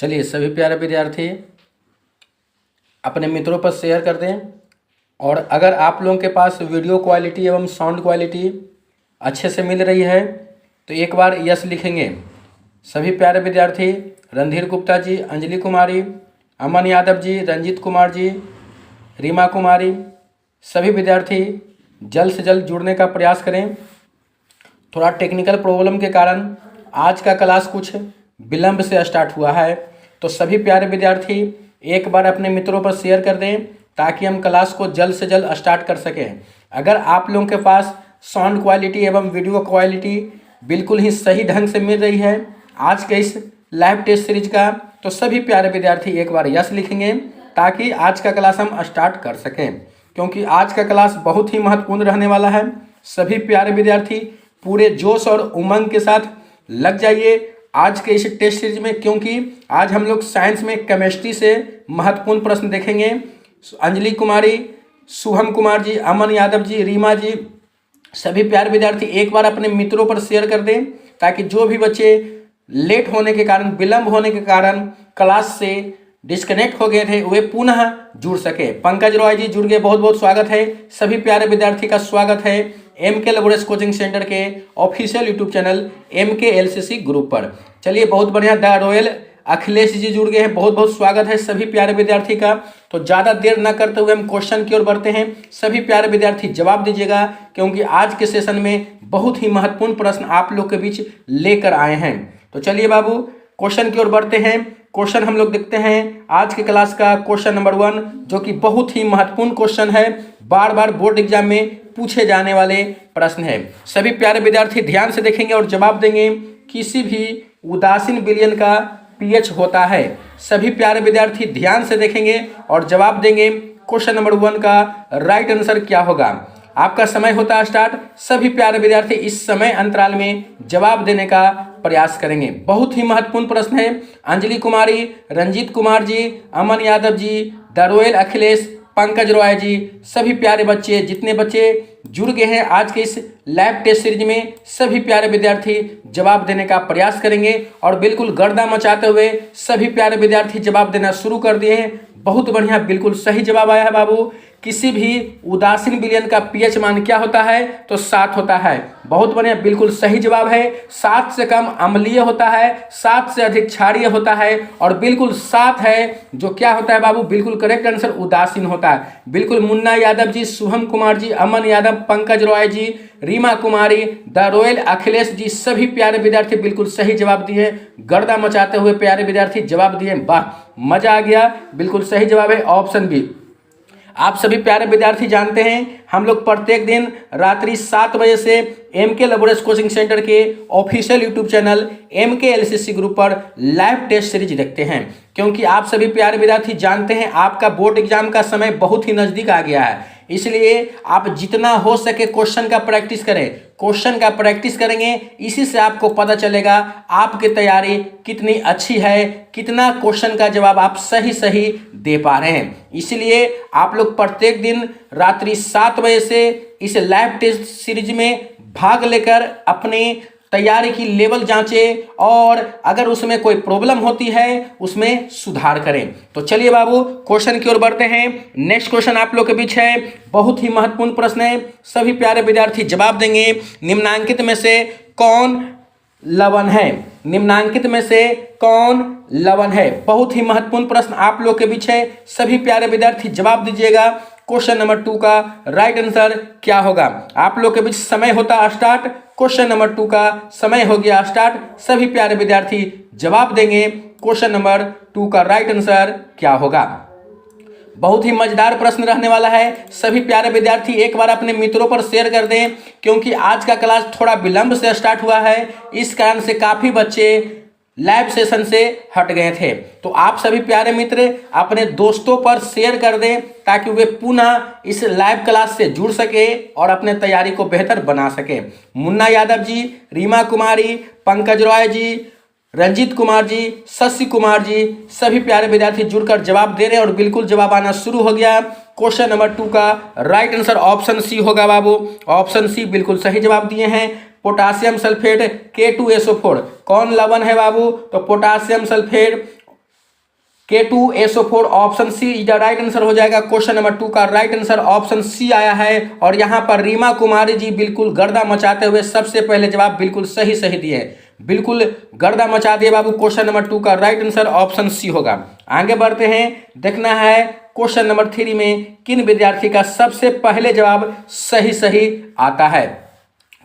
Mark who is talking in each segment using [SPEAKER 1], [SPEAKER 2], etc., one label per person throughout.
[SPEAKER 1] चलिए सभी प्यारे विद्यार्थी अपने मित्रों पर शेयर कर दें। और अगर आप लोगों के पास वीडियो क्वालिटी एवं साउंड क्वालिटी अच्छे से मिल रही है तो एक बार यस लिखेंगे। सभी प्यारे विद्यार्थी रणधीर गुप्ता जी, अंजलि कुमारी, अमन यादव जी, रंजीत कुमार जी, रीमा कुमारी, सभी विद्यार्थी जल्द से जल्द जुड़ने का प्रयास करें। थोड़ा टेक्निकल प्रॉब्लम के कारण आज का क्लास कुछ विलंब से स्टार्ट हुआ है, तो सभी प्यारे विद्यार्थी एक बार अपने मित्रों पर शेयर कर दें ताकि हम क्लास को जल्द से जल्द स्टार्ट कर सकें। अगर आप लोगों के पास साउंड क्वालिटी एवं वीडियो क्वालिटी बिल्कुल ही सही ढंग से मिल रही है आज के इस लाइव टेस्ट सीरीज का, तो सभी प्यारे विद्यार्थी एक बार यस लिखेंगे ताकि आज का क्लास हम स्टार्ट कर सकें, क्योंकि आज का क्लास बहुत ही महत्वपूर्ण रहने वाला है। सभी प्यारे विद्यार्थी पूरे जोश और उमंग के साथ लग जाइए आज के इस टेस्ट सीरीज में, क्योंकि आज हम लोग साइंस में केमिस्ट्री से महत्वपूर्ण प्रश्न देखेंगे। अंजलि कुमारी, शुभम कुमार जी, अमन यादव जी, रीमा जी, सभी प्यारे विद्यार्थी एक बार अपने मित्रों पर शेयर कर दें ताकि जो भी बच्चे लेट होने के कारण, विलंब होने के कारण क्लास से डिस्कनेक्ट हो गए थे वे पुनः जुड़ सके। पंकज रॉय जी जुड़ गए, बहुत बहुत स्वागत है। सभी प्यारे विद्यार्थी का स्वागत है MK लैबोरेटरी कोचिंग सेंटर के official YouTube channel MK LCC group पर। चलिए बहुत बढ़िया, द रॉयल अखिलेश जी जुड़ गए हैं, बहुत बहुत स्वागत है सभी प्यारे विद्यार्थी का। तो ज़्यादा देर न करते हुए हम क्वेश्चन की ओर बढ़ते हैं। सभी प्यारे विद्यार्थी जवाब दीजिएगा, क्योंकि आज के सेशन में बहुत ही महत्वपूर्ण प्रश्न आप लोग के बीच लेकर आए हैं। तो चलिए बाबू क्वेश्चन की ओर बढ़ते हैं। क्वेश्चन हम लोग देखते हैं आज के क्लास का क्वेश्चन नंबर 1, जो कि बहुत ही महत्वपूर्ण क्वेश्चन है, बार बार बोर्ड एग्जाम में पूछे जाने वाले प्रश्न है। सभी प्यारे विद्यार्थी ध्यान से देखेंगे और जवाब देंगे। किसी भी उदासीन विलयन का pH होता है। सभी प्यारे विद्यार्थी ध्यान से देखेंगे और जवाब देंगे। क्वेश्चन नंबर 1 का राइट आंसर क्या होगा? आपका समय होता है स्टार्ट। सभी प्यारे विद्यार्थी इस समय अंतराल में जवाब देने का प्रयास करेंगे। बहुत ही महत्वपूर्ण प्रश्न है। अंजलि कुमारी, रंजीत कुमार जी, अमन यादव जी, द रॉयल अखिलेश, पंकज रॉय जी, सभी प्यारे बच्चे, जितने बच्चे जुड़ गए हैं आज के इस लैब टेस्ट सीरीज में, सभी प्यारे विद्यार्थी जवाब देने का प्रयास करेंगे। और बिल्कुल गर्दा मचाते हुए सभी प्यारे विद्यार्थी जवाब देना शुरू कर दिए हैं। बहुत बढ़िया, बिल्कुल सही जवाब आया है बाबू। किसी भी उदासीन विलयन का pH मान क्या होता है? तो 7 होता है। बहुत बढ़िया, बिल्कुल सही जवाब है। 7 से कम अम्लीय होता है, 7 से अधिक क्षारीय होता है, और बिल्कुल 7 है जो क्या होता है बाबू? बिल्कुल करेक्ट आंसर उदासीन होता है। बिल्कुल मुन्ना यादव जी, शुभम कुमार जी, अमन यादव, पंकज रॉय जी, रीमा कुमारी, द रॉयल अखिलेश जी, सभी प्यारे विद्यार्थी बिल्कुल सही जवाब दिए। गर्दा मचाते हुए प्यारे विद्यार्थी जवाब दिए। वाह, मजा आ गया। बिल्कुल सही जवाब है ऑप्शन बी। आप सभी प्यारे विद्यार्थी जानते हैं हम लोग प्रत्येक दिन रात्रि 7 बजे से MK लैबोरेटरी कोचिंग सेंटर के official YouTube channel MK LCC group पर लाइव टेस्ट सीरीज देखते हैं, क्योंकि आप सभी प्यारे विद्यार्थी जानते हैं आपका बोर्ड एग्जाम का समय बहुत ही नज़दीक आ गया है। इसलिए आप जितना हो सके क्वेश्चन का प्रैक्टिस करें। क्वेश्चन का प्रैक्टिस करेंगे, इसी से आपको पता चलेगा आपकी तैयारी कितनी अच्छी है, कितना क्वेश्चन का जवाब आप सही सही दे पा रहे हैं। इसलिए आप लोग प्रत्येक दिन रात्रि 7 बजे से इस लाइव टेस्ट सीरीज में भाग लेकर अपने तैयारी की लेवल जांचें, और अगर उसमें कोई प्रॉब्लम होती है उसमें सुधार करें। तो चलिए बाबू क्वेश्चन की ओर बढ़ते हैं। नेक्स्ट क्वेश्चन आप लोग के बीच है, बहुत ही महत्वपूर्ण प्रश्न है। सभी प्यारे विद्यार्थी जवाब देंगे। निम्नांकित में से कौन लवण है? निम्नांकित में से कौन लवण है? बहुत ही महत्वपूर्ण प्रश्न आप लोग के बीच है। सभी प्यारे विद्यार्थी जवाब दीजिएगा। क्वेश्चन नंबर 2 का राइट आंसर क्या होगा? आप लोग के बीच समय होता स्टार्ट। क्वेश्चन नंबर 2 का समय हो गया स्टार्ट। सभी प्यारे विद्यार्थी जवाब देंगे। क्वेश्चन नंबर 2 का राइट आंसर क्या होगा? बहुत ही मजेदार प्रश्न रहने वाला है। सभी प्यारे विद्यार्थी एक बार अपने मित्रों पर शेयर कर दें, क्योंकि आज का क्लास थोड़ा विलंब से स्टार्ट हुआ है, इस कारण से काफ़ी बच्चे लाइव सेशन से हट गए थे। तो आप सभी प्यारे मित्र अपने दोस्तों पर शेयर कर दें ताकि वे पुनः इस लाइव क्लास से जुड़ सके और अपने तैयारी को बेहतर बना सके। मुन्ना यादव जी, रीमा कुमारी, पंकज रॉय जी, रंजीत कुमार जी, शशि कुमार जी, सभी प्यारे विद्यार्थी जुड़कर जवाब दे रहे हैं और बिल्कुल जवाब आना शुरू हो गया। क्वेश्चन नंबर 2 का राइट आंसर ऑप्शन सी होगा बाबू। ऑप्शन सी बिल्कुल सही जवाब दिए हैं। पोटासियम सल्फेट K2SO4 कौन लवण है बाबू? तो potassium sulphate K2SO4 option C is the right answer हो जाएगा। क्वेश्चन नंबर 2 का राइट आंसर ऑप्शन सी आया है। और यहाँ पर रीमा कुमारी जी बिल्कुल गर्दा मचाते हुए सबसे पहले जवाब बिल्कुल सही सही दिए, बिल्कुल गर्दा मचा दिए बाबू। क्वेश्चन नंबर 2 का राइट आंसर ऑप्शन सी होगा। आगे बढ़ते हैं, देखना है क्वेश्चन नंबर 3 में किन विद्यार्थी का सबसे पहले जवाब सही सही आता है।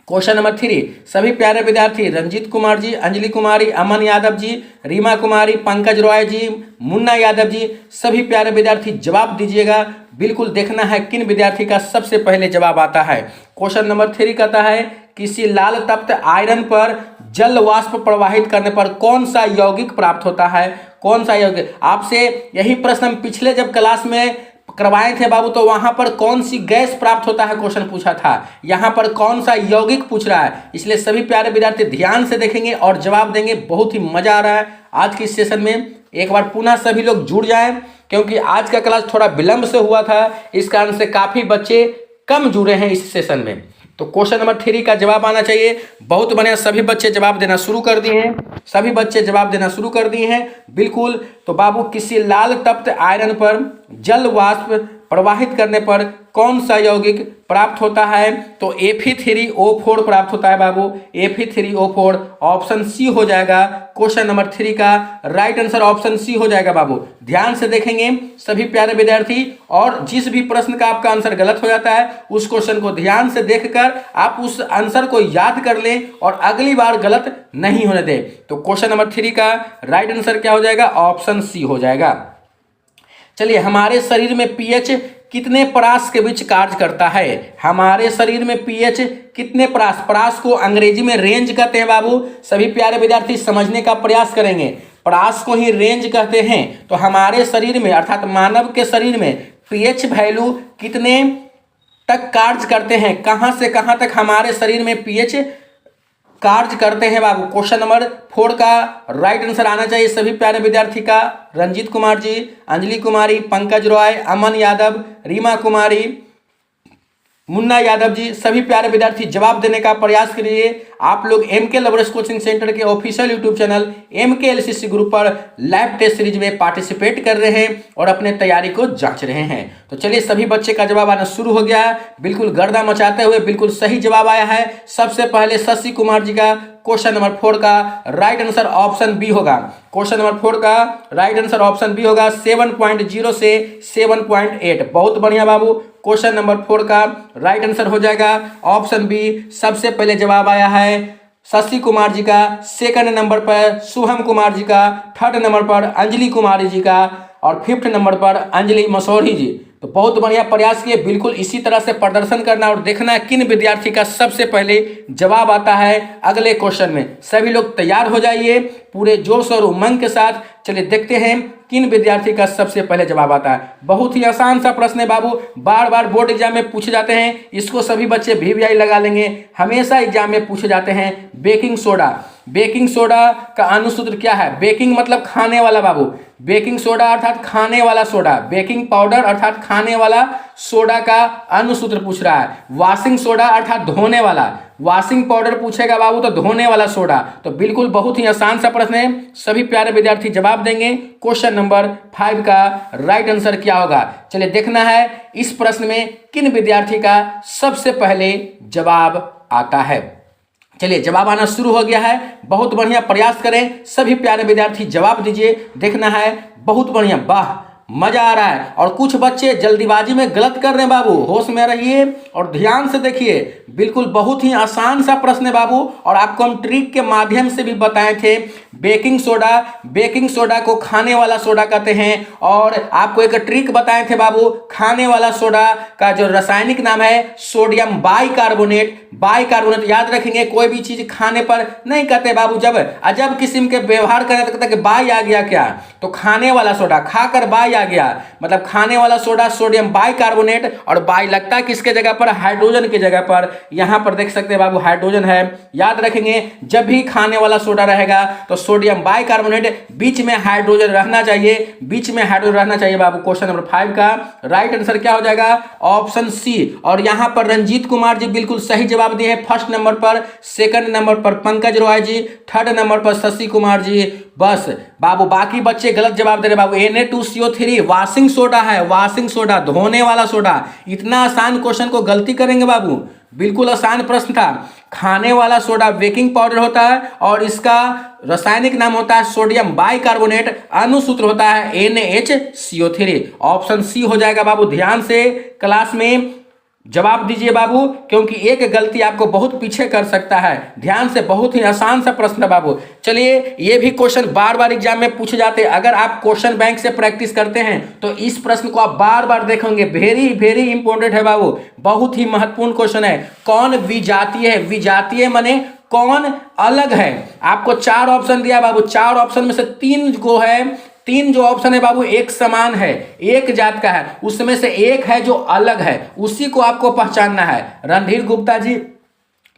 [SPEAKER 1] क्वेश्चन नंबर 3, सभी प्यारे विद्यार्थी रंजीत कुमार जी, अंजलि कुमारी, अमन यादव जी, रीमा कुमारी, पंकज रॉय जी, मुन्ना यादव जी, सभी प्यारे विद्यार्थी जवाब दीजिएगा। बिल्कुल देखना है किन विद्यार्थी का सबसे पहले जवाब आता है। क्वेश्चन नंबर 3 कहता है किसी लाल तप्त आयरन पर जल वाष्प प्रवाहित करने पर कौन सा यौगिक प्राप्त होता है, कौन सा यौगिक। आपसे यही प्रश्न पिछले जब क्लास में करवाए थे बाबू, तो वहां पर कौन सी गैस प्राप्त होता है क्वेश्चन पूछा था, यहां पर कौन सा यौगिक पूछ रहा है। इसलिए सभी प्यारे विद्यार्थी ध्यान से देखेंगे और जवाब देंगे। बहुत ही मजा आ रहा है आज की सेशन में। एक बार पुनः सभी लोग जुड़ जाएं, क्योंकि आज का क्लास थोड़ा विलंब से हुआ था, इस कारण से काफी बच्चे कम जुड़े हैं इस सेशन में। तो क्वेश्चन नंबर 3 का जवाब आना चाहिए। बहुत बढ़िया, सभी बच्चे जवाब देना शुरू कर दिए हैं, सभी बच्चे जवाब देना शुरू कर दिए हैं बिल्कुल। तो बाबू किसी लाल तप्त आयरन पर जल वाष्प प्रवाहित करने पर कौन सा यौगिक प्राप्त होता है, तो Fe3O4 प्राप्त होता है बाबू। Fe3O4 ऑप्शन सी हो जाएगा। क्वेश्चन नंबर 3 का राइट आंसर ऑप्शन सी हो जाएगा बाबू। ध्यान से देखेंगे सभी प्यारे विद्यार्थी, और जिस भी प्रश्न का आपका आंसर गलत हो जाता है उस क्वेश्चन को ध्यान से देखकर आप उस आंसर को याद कर लें और अगली बार गलत नहीं होने दें। तो क्वेश्चन नंबर 3 का राइट आंसर क्या हो जाएगा, ऑप्शन सी हो जाएगा। चलिए, हमारे शरीर में पीएच कितने परास के बीच कार्य करता है। हमारे शरीर में पीएच कितने परास, परास को अंग्रेजी में रेंज कहते हैं बाबू। सभी प्यारे विद्यार्थी समझने का प्रयास करेंगे, परास को ही रेंज कहते हैं। तो हमारे शरीर में अर्थात मानव के शरीर में पीएच वैल्यू कितने तक कार्य करते हैं, कहां से कहां तक हमारे शरीर में पीएच कार्य करते हैं बाबू। क्वेश्चन नंबर 4 का राइट आंसर आना चाहिए सभी प्यारे विद्यार्थी का। रंजीत कुमार जी, अंजलि कुमारी, पंकज रॉय, अमन यादव, रीमा कुमारी, मुन्ना यादव जी, सभी प्यारे विद्यार्थी जवाब देने का प्रयास करिए। आप लोग MK लवर्स कोचिंग सेंटर के official YouTube channel MK LCC group पर लाइव टेस्ट सीरीज में पार्टिसिपेट कर रहे हैं और अपने तैयारी को जांच रहे हैं। तो चलिए, सभी बच्चे का जवाब आना शुरू हो गया है, बिल्कुल गर्दा मचाते हुए बिल्कुल सही जवाब आया है। सबसे पहले शशि कुमार जी का क्वेश्चन नंबर 4 का राइट आंसर ऑप्शन बी होगा। क्वेश्चन नंबर 4 का राइट आंसर ऑप्शन बी होगा। 7.0 से 7.8, बहुत बढ़िया बाबू। क्वेश्चन नंबर 4 का राइट आंसर हो जाएगा ऑप्शन बी। सबसे पहले जवाब आया है शशि कुमार जी का, सेकंड नंबर पर शुभम कुमार जी का, थर्ड नंबर पर अंजलि कुमारी जी का और फिफ्थ नंबर पर अंजलि मसौरी जी। तो बहुत बढ़िया प्रयास किए, बिल्कुल इसी तरह से प्रदर्शन करना और देखना है किन विद्यार्थी का सबसे पहले जवाब आता है अगले क्वेश्चन में। सभी लोग तैयार हो जाइए पूरे जोश और उमंग के साथ। चलिए देखते हैं किन विद्यार्थी का सबसे पहले जवाब आता है। बहुत ही आसान सा प्रश्न है बाबू, बार बार बोर्ड एग्जाम में पूछे जाते हैं, इसको सभी बच्चे VVI लगा लेंगे। हमेशा एग्जाम में पूछे जाते हैं बेकिंग सोडा। बेकिंग सोडा का अनुसूत्र क्या है? बेकिंग मतलब खाने वाला बाबू, बेकिंग सोडा अर्थात खाने वाला सोडा, बेकिंग पाउडर अर्थात खाने वाला सोडा का अनुसूत्र पूछ रहा है। वॉशिंग सोडा अर्थात धोने वाला, वॉशिंग पाउडर पूछेगा बाबू तो धोने वाला सोडा। तो बिल्कुल बहुत ही आसान सा प्रश्न है, सभी प्यारे विद्यार्थी जवाब देंगे। क्वेश्चन नंबर 5 का राइट आंसर क्या होगा? चलिए देखना है इस प्रश्न में किन विद्यार्थी का सबसे पहले जवाब आता है। चलिए जवाब आना शुरू हो गया है, बहुत बढ़िया प्रयास करें सभी प्यारे विद्यार्थी जवाब दीजिए। देखना है, बहुत बढ़िया, वाह मजा आ रहा है। और कुछ बच्चे जल्दीबाजी में गलत कर रहे हैं बाबू, होश में रहिए और ध्यान से देखिए। बिल्कुल बहुत ही आसान सा प्रश्न है बाबू, और आपको हम ट्रिक के माध्यम से भी बताए थे। बेकिंग सोडा, बेकिंग सोडा को खाने वाला सोडा कहते हैं। और आपको एक ट्रिक बताए थे बाबू, खाने वाला सोडा का जो रासायनिक नाम है सोडियम बाइकार्बोनेट। बाइकार्बोनेट याद रखेंगे, कोई भी चीज खाने पर नहीं कहते बाबू, जब अजब किस्म के व्यवहार करें तो कहते हैं कि बाई आ गया क्या, तो खाने वाला सोडा, खाकर बाई आ गया, मतलब खाने वाला सोडा सोडियम बाइकार्बोनेट, और बाई लगता है किसके जगह पर, हाइड्रोजन की जगह पर। यहां पर देख सकते हैं बाबू हाइड्रोजन है। याद रखेंगे जब भी खाने वाला सोडा रहेगा तो सोडियम बाइकार्बोनेट, बीच में हाइड्रोजन रहना चाहिए, बीच में हाइड्रोजन रहना चाहिए बाबू। क्वेश्चन नंबर 5 का राइट आंसर क्या हो जाएगा, ऑप्शन सी। और यहां पर रंजीत कुमार जी बिल्कुल सही जवाब दिए हैं फर्स्ट नंबर पर, सेकंड नंबर पर पंकज रॉय जी, थर्ड नंबर पर शशि कुमार जी। बस बाबू बाकी बच्चे गलत जवाब दे रहे बाबू। Na2CO3 वॉशिंग सोडा है, वॉशिंग सोडा, धोने वाला सोडा। इतना आसान क्वेश्चन को गलती करेंगे बाबू, बिल्कुल आसान प्रश्न था। खाने वाला सोडा बेकिंग पाउडर होता है और इसका रासायनिक नाम होता है सोडियम बाइकार्बोनेट, अनुसूत्र होता है NaHCO3। ऑप्शन सी हो जाएगा बाबू। ध्यान से क्लास में जवाब दीजिए बाबू, क्योंकि एक गलती आपको बहुत पीछे कर सकता है। ध्यान से, बहुत ही आसान सा प्रश्न है बाबू। चलिए, ये भी क्वेश्चन बार बार एग्जाम में पूछे जाते हैं। अगर आप क्वेश्चन बैंक से प्रैक्टिस करते हैं तो इस प्रश्न को आप बार बार देखेंगे। वेरी वेरी इंपॉर्टेंट है बाबू, बहुत ही महत्वपूर्ण क्वेश्चन है। कौन विजातीय है? विजातीय माने कौन अलग है। आपको 4 ऑप्शन दिया बाबू, 4 ऑप्शन में से 3 को है, 3 जो ऑप्शन है बाबू एक समान है, एक जात का है, उसमें से एक है जो अलग है, उसी को आपको पहचानना है। रणधीर गुप्ता जी,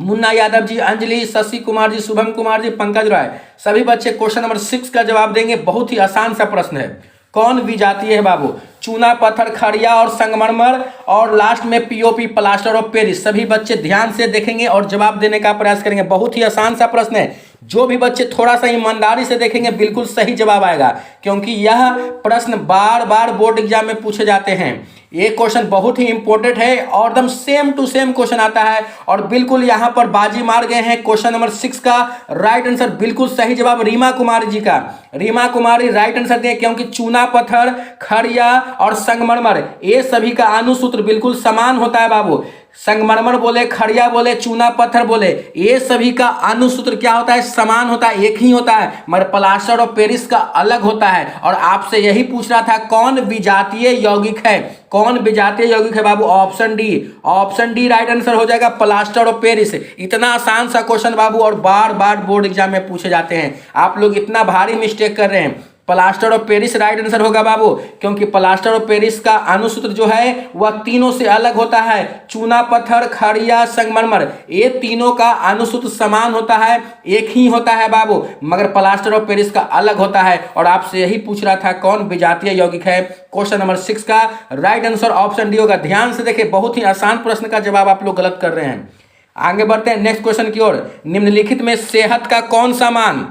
[SPEAKER 1] मुन्ना यादव जी, अंजलि, शशि कुमार जी, शुभम कुमार जी, पंकज राय, सभी बच्चे क्वेश्चन नंबर 6 का जवाब देंगे। बहुत ही आसान सा प्रश्न है। कौन विजातीय है बाबू? चूना पत्थर, खड़िया और संगमरमर, और लास्ट में पीओपी प्लास्टर ऑफ पेरिस। सभी बच्चे ध्यान से देखेंगे और जवाब देने का प्रयास करेंगे। बहुत ही आसान सा प्रश्न है। जो भी बच्चे थोड़ा सा ईमानदारी से देखेंगे बिल्कुल सही जवाब आएगा, क्योंकि यह प्रश्न बार बार बोर्ड एग्जाम में पूछे जाते हैं। ये क्वेश्चन बहुत ही इंपॉर्टेंट है और एकदम सेम टू सेम क्वेश्चन आता है, और बिल्कुल यहां पर बाजी मार गए हैं। क्वेश्चन नंबर 6 का राइट आंसर बिल्कुल सही जवाब रीमा कुमारी जी का। रीमा कुमारी राइट आंसर दिए, क्योंकि चूना पत्थर, खड़िया और संगमरमर ये सभी का अनुसूत्र बिल्कुल समान होता है बाबू। संगमरमर बोले, खड़िया बोले, चूना पत्थर बोले, ये सभी का अनुसूत्र क्या होता है? समान होता है, एक ही होता है, मगर प्लास्टर ऑफ पेरिस का अलग होता है। और आपसे यही पूछ रहा था कौन विजातीय यौगिक है, कौन विजातीय यौगिक है बाबू? Option D, option D right answer हो जाएगा, प्लास्टर ऑफ पेरिस। इतना आसान सा क्वेश्चन बाबू, और बार बार बोर्ड एग्जाम में पूछे जाते हैं। आप लोग इतना भारी मिस्टेक कर रहे हैं। Plaster of Paris right answer होगा बाबू, क्योंकि प्लास्टर ऑफ पेरिस का अनुसूत्र जो है वह तीनों से अलग होता है। चूना पत्थर, खड़िया, संगमरमर, ये तीनों का अनुसूत्र समान होता है, एक ही होता है बाबू, मगर प्लास्टर ऑफ पेरिस का अलग होता है। और आपसे यही पूछ रहा था कौन विजातीय यौगिक है। क्वेश्चन नंबर 6 का राइट आंसर ऑप्शन डी होगा। ध्यान से देखिए, बहुत ही आसान प्रश्न का जवाब आप लोग गलत कर रहे हैं। आगे बढ़ते हैं नेक्स्ट क्वेश्चन की ओर। निम्नलिखित में सेहत का कौन सा मान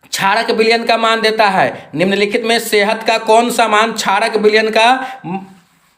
[SPEAKER 1] क्षारक विलयन का मान देता है? निम्नलिखित में सेहत का कौन सा मान क्षारक विलयन का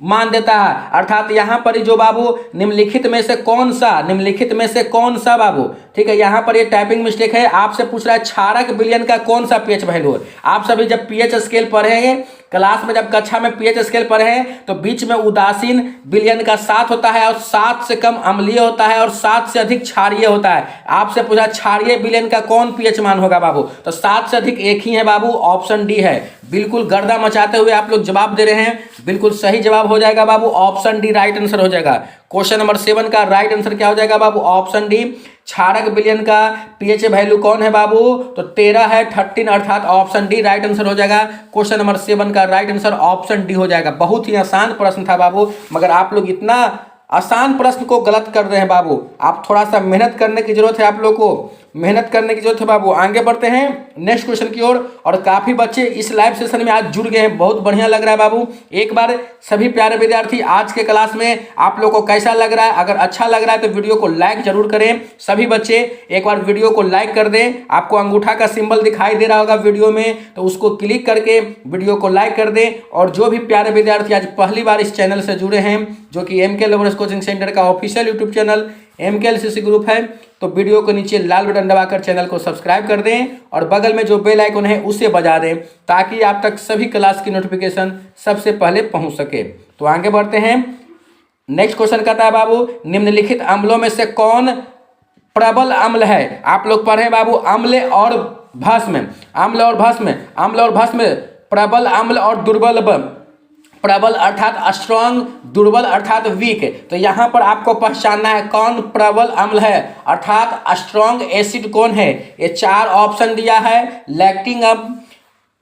[SPEAKER 1] मान देता है? अर्थात यहां पर जो बाबू निम्नलिखित में से कौन सा, निम्नलिखित में से कौन सा बाबू, ठीक है, यहां पर ये टाइपिंग मिस्टेक है। आपसे पूछ रहा है क्षारक विलयन का कौन सा पीएच वैल्यू है। आप सभी जब पीएच स्केल पढ़ेंगे क्लास में, जब कक्षा में पीएच स्केल पढ़े हैं, तो बीच में उदासीन विलयन का 7 होता है, और 7 से कम अम्लीय होता है, और 7 से अधिक क्षारीय होता है। आपसे पूछा क्षारीय विलयन का कौन पीएच मान होगा बाबू, तो 7 से अधिक एक ही है बाबू, ऑप्शन डी है। बिल्कुल गर्दा मचाते हुए आप लोग जवाब दे रहे हैं, बिल्कुल सही जवाब हो जाएगा बाबू, ऑप्शन डी राइट आंसर हो जाएगा। क्वेश्चन नंबर 7 का राइट आंसर क्या हो जाएगा बाबू? Option D. क्षारक विलयन का पीएच वैल्यू कौन है बाबू? तो 13 है, 13, अर्थात ऑप्शन डी राइट आंसर हो जाएगा। क्वेश्चन नंबर 7 का राइट आंसर ऑप्शन डी हो जाएगा। बहुत ही आसान प्रश्न था बाबू, मगर आप लोग इतना आसान प्रश्न को गलत कर रहे हैं बाबू। आप थोड़ा सा मेहनत करने की जरूरत है, आप लोग को मेहनत करने की जरूरत है बाबू। आगे बढ़ते हैं नेक्स्ट क्वेश्चन की ओर। और काफी बच्चे इस लाइव सेशन में आज जुड़ गए हैं, बहुत बढ़िया लग रहा है बाबू। एक बार सभी प्यारे विद्यार्थी आज के क्लास में आप लोग को कैसा लग रहा है? अगर अच्छा लग रहा है तो वीडियो को लाइक जरूर करें। सभी बच्चे एक बार वीडियो को लाइक कर दें। आपको अंगूठा का सिंबल दिखाई दे रहा होगा वीडियो में, तो उसको क्लिक करके वीडियो को लाइक कर दें। और जो भी प्यारे विद्यार्थी आज पहली बार इस चैनल से जुड़े हैं, जो कि MK लवर्स कोचिंग सेंटर का official YouTube channel MKLCC group है, तो वीडियो को नीचे लाल बटन दबाकर चैनल को सब्सक्राइब कर दें, और बगल में जो बेल आइकन है उसे बजा दें, ताकि आप तक सभी क्लास की नोटिफिकेशन सबसे पहले पहुंच सके। तो आगे बढ़ते हैं। नेक्स्ट क्वेश्चन कहता है बाबू, निम्नलिखित अम्लों में से कौन प्रबल अम्ल है? आप लोग पढ़े बाबू, अम्ल और भस्म, अम्ल और भस्म, अम्ल और भस्म, प्रबल अम्ल और दुर्बल। प्रबल अर्थात स्ट्रॉन्ग, दुर्बल अर्थात वीक। तो यहां पर आपको पहचानना है कौन प्रबल अम्ल है, अर्थात स्ट्रॉन्ग एसिड कौन है। ये 4 ऑप्शन दिया है, लैक्टिक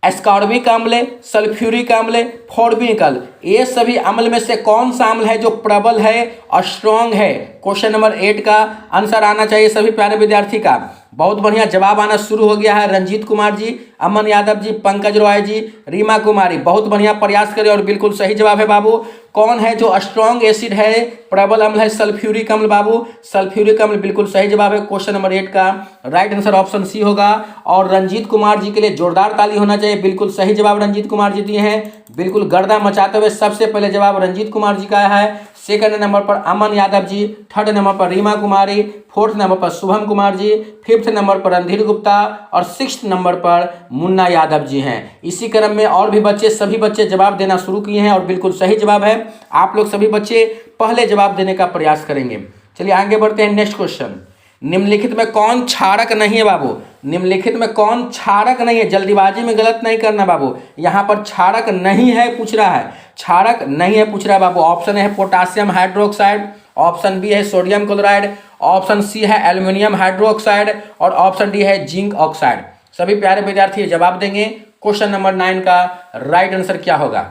[SPEAKER 1] एस्कॉर्बिक अम्ल, सल्फ्यूरिक अम्ल, फॉर्मिक अम्ल, ये सभी अम्ल में से कौन सा अम्ल है जो प्रबल है और स्ट्रॉन्ग है? क्वेश्चन नंबर 8 का आंसर आना चाहिए सभी प्यारे विद्यार्थी का। बहुत बढ़िया जवाब आना शुरू हो गया है। रंजीत कुमार जी, अमन यादव जी, पंकज रॉय जी, रीमा कुमारी, बहुत बढ़िया प्रयास करें और बिल्कुल सही जवाब है बाबू। कौन है जो स्ट्रॉन्ग एसिड है, प्रबल अम्ल है? सल्फ्यूरिक अम्ल बाबू, सल्फ्यूरिक अम्ल बिल्कुल सही जवाब है। क्वेश्चन नंबर 8 का राइट आंसर ऑप्शन सी होगा। और रंजीत कुमार जी के लिए जोरदार ताली होना चाहिए, बिल्कुल सही जवाब रंजीत कुमार जी दिए हैं, बिल्कुल गर्दा मचाते हुए सबसे पहले जवाब रंजीत कुमार जी का है। सेकंड नंबर पर अमन यादव जी, थर्ड नंबर पर रीमा कुमारी, फोर्थ नंबर पर शुभम कुमार जी, फिफ्थ नंबर पर रणधीर गुप्ता और सिक्स्थ नंबर पर मुन्ना यादव जी हैं। इसी क्रम में और भी बच्चे, सभी बच्चे जवाब देना शुरू किए हैं और बिल्कुल सही जवाब है। आप लोग सभी बच्चे पहले जवाब देने का प्रयास करेंगे। चलिए आगे बढ़ते हैं। नेक्स्ट क्वेश्चन, निम्नलिखित में कौन क्षारक नहीं है बाबू? निम्नलिखित में कौन क्षारक नहीं है? जल्दीबाजी में गलत नहीं करना बाबू, यहाँ पर क्षारक नहीं है पूछ रहा है, क्षारक नहीं है पूछ रहा है बाबू। ऑप्शन है पोटासियम हाइड्रोक्साइड, ऑप्शन बी है सोडियम क्लोराइड, ऑप्शन सी है एल्यूमिनियम हाइड्रोक्साइड और ऑप्शन डी है जिंक ऑक्साइड। सभी प्यारे विद्यार्थी जवाब देंगे। क्वेश्चन नंबर 9 का राइट आंसर क्या होगा?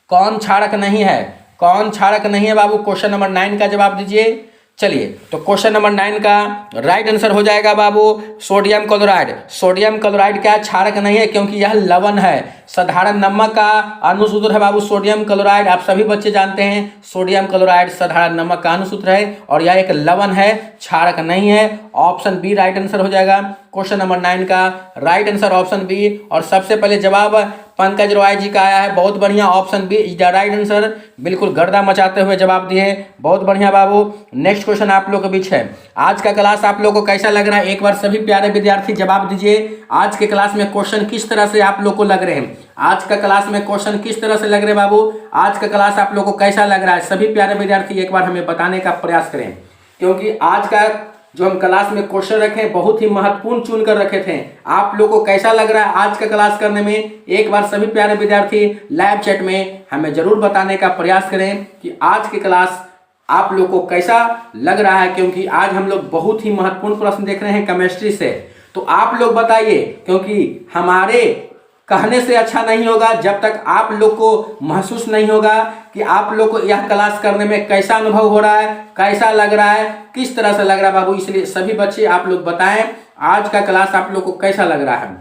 [SPEAKER 1] कौन क्षारक नहीं है? कौन क्षारक नहीं है बाबू? क्वेश्चन नंबर 9 का जवाब दीजिए। चलिए तो क्वेश्चन नंबर 9 का राइट आंसर हो जाएगा बाबू सोडियम क्लोराइड। सोडियम क्लोराइड क्या क्षारक नहीं है? क्योंकि यह लवण है, साधारण नमक का अनुसूत्र है बाबू सोडियम क्लोराइड। आप सभी बच्चे जानते हैं सोडियम क्लोराइड साधारण नमक का अनुसूत्र है और यह एक लवण है, क्षारक नहीं है। ऑप्शन बी राइट आंसर हो जाएगा। क्वेश्चन नंबर 9 का राइट आंसर ऑप्शन बी। और सबसे पहले जवाब पंकज रॉय जी का आया है, बहुत बढ़िया, option B is the right answer. बिल्कुल गर्दा मचाते हुए जवाब दिए, बहुत बढ़िया बाबू। नेक्स्ट क्वेश्चन आप लोग के बीच है। आज का क्लास आप लोग को कैसा लग रहा है? एक बार सभी प्यारे विद्यार्थी जवाब दीजिए। आज के क्लास में क्वेश्चन किस तरह से आप लोग को लग रहे हैं? आज का क्लास में क्वेश्चन किस तरह से लग रहे हैं बाबू? आज का क्लास आप लोग को कैसा लग रहा है? सभी प्यारे विद्यार्थी एक बार हमें बताने का प्रयास करें, क्योंकि आज का जो हम क्लास में क्वेश्चन रखे बहुत ही महत्वपूर्ण चुन कर रखे थे। आप लोग को कैसा लग रहा है आज का क्लास करने में? एक बार सभी प्यारे विद्यार्थी लाइव चैट में हमें जरूर बताने का प्रयास करें कि आज की क्लास आप लोग को कैसा लग रहा है, क्योंकि आज हम लोग बहुत ही महत्वपूर्ण प्रश्न देख रहे हैं केमिस्ट्री से। तो आप लोग बताइए, क्योंकि हमारे कहने से अच्छा नहीं होगा जब तक आप लोग को महसूस नहीं होगा कि आप लोग को यह क्लास करने में कैसा अनुभव हो रहा है, कैसा लग रहा है, किस तरह से लग रहा है बाबू। इसलिए सभी बच्चे आप लोग बताएं आज का क्लास आप लोग को कैसा लग रहा है।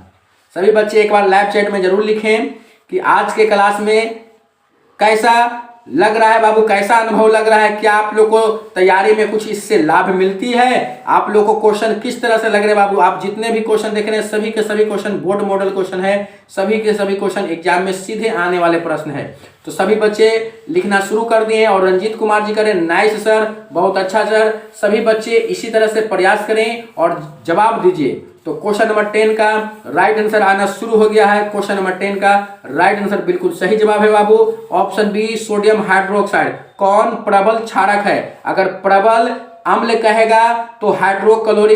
[SPEAKER 1] सभी बच्चे एक बार लाइव चैट में जरूर लिखें कि आज के क्लास में कैसा लग रहा है बाबू, कैसा अनुभव लग रहा है। क्या आप लोग को तैयारी में कुछ इससे लाभ मिलती है? आप लोग को क्वेश्चन किस तरह से लग रहे हैं बाबू? आप जितने भी क्वेश्चन देख रहे हैं सभी के सभी क्वेश्चन बोर्ड मॉडल क्वेश्चन है, सभी के सभी क्वेश्चन एग्जाम में सीधे आने वाले प्रश्न है। तो सभी बच्चे लिखना शुरू कर दिए और रंजीत कुमार जी करें नाइस सर, बहुत अच्छा सर। सभी बच्चे इसी तरह से प्रयास करें और जवाब दीजिए। तो क्वेश्चन नंबर 10 का राइट आंसर आना शुरू हो गया है। क्वेश्चन नंबर 10 का राइट आंसर बिल्कुल सही जवाब है बाबू, ऑप्शन बी सोडियम हाइड्रोक्साइड। कौन प्रबल क्षारक है? अगर प्रबल अम्ल कहेगा तो हाइड्रोक्लोरी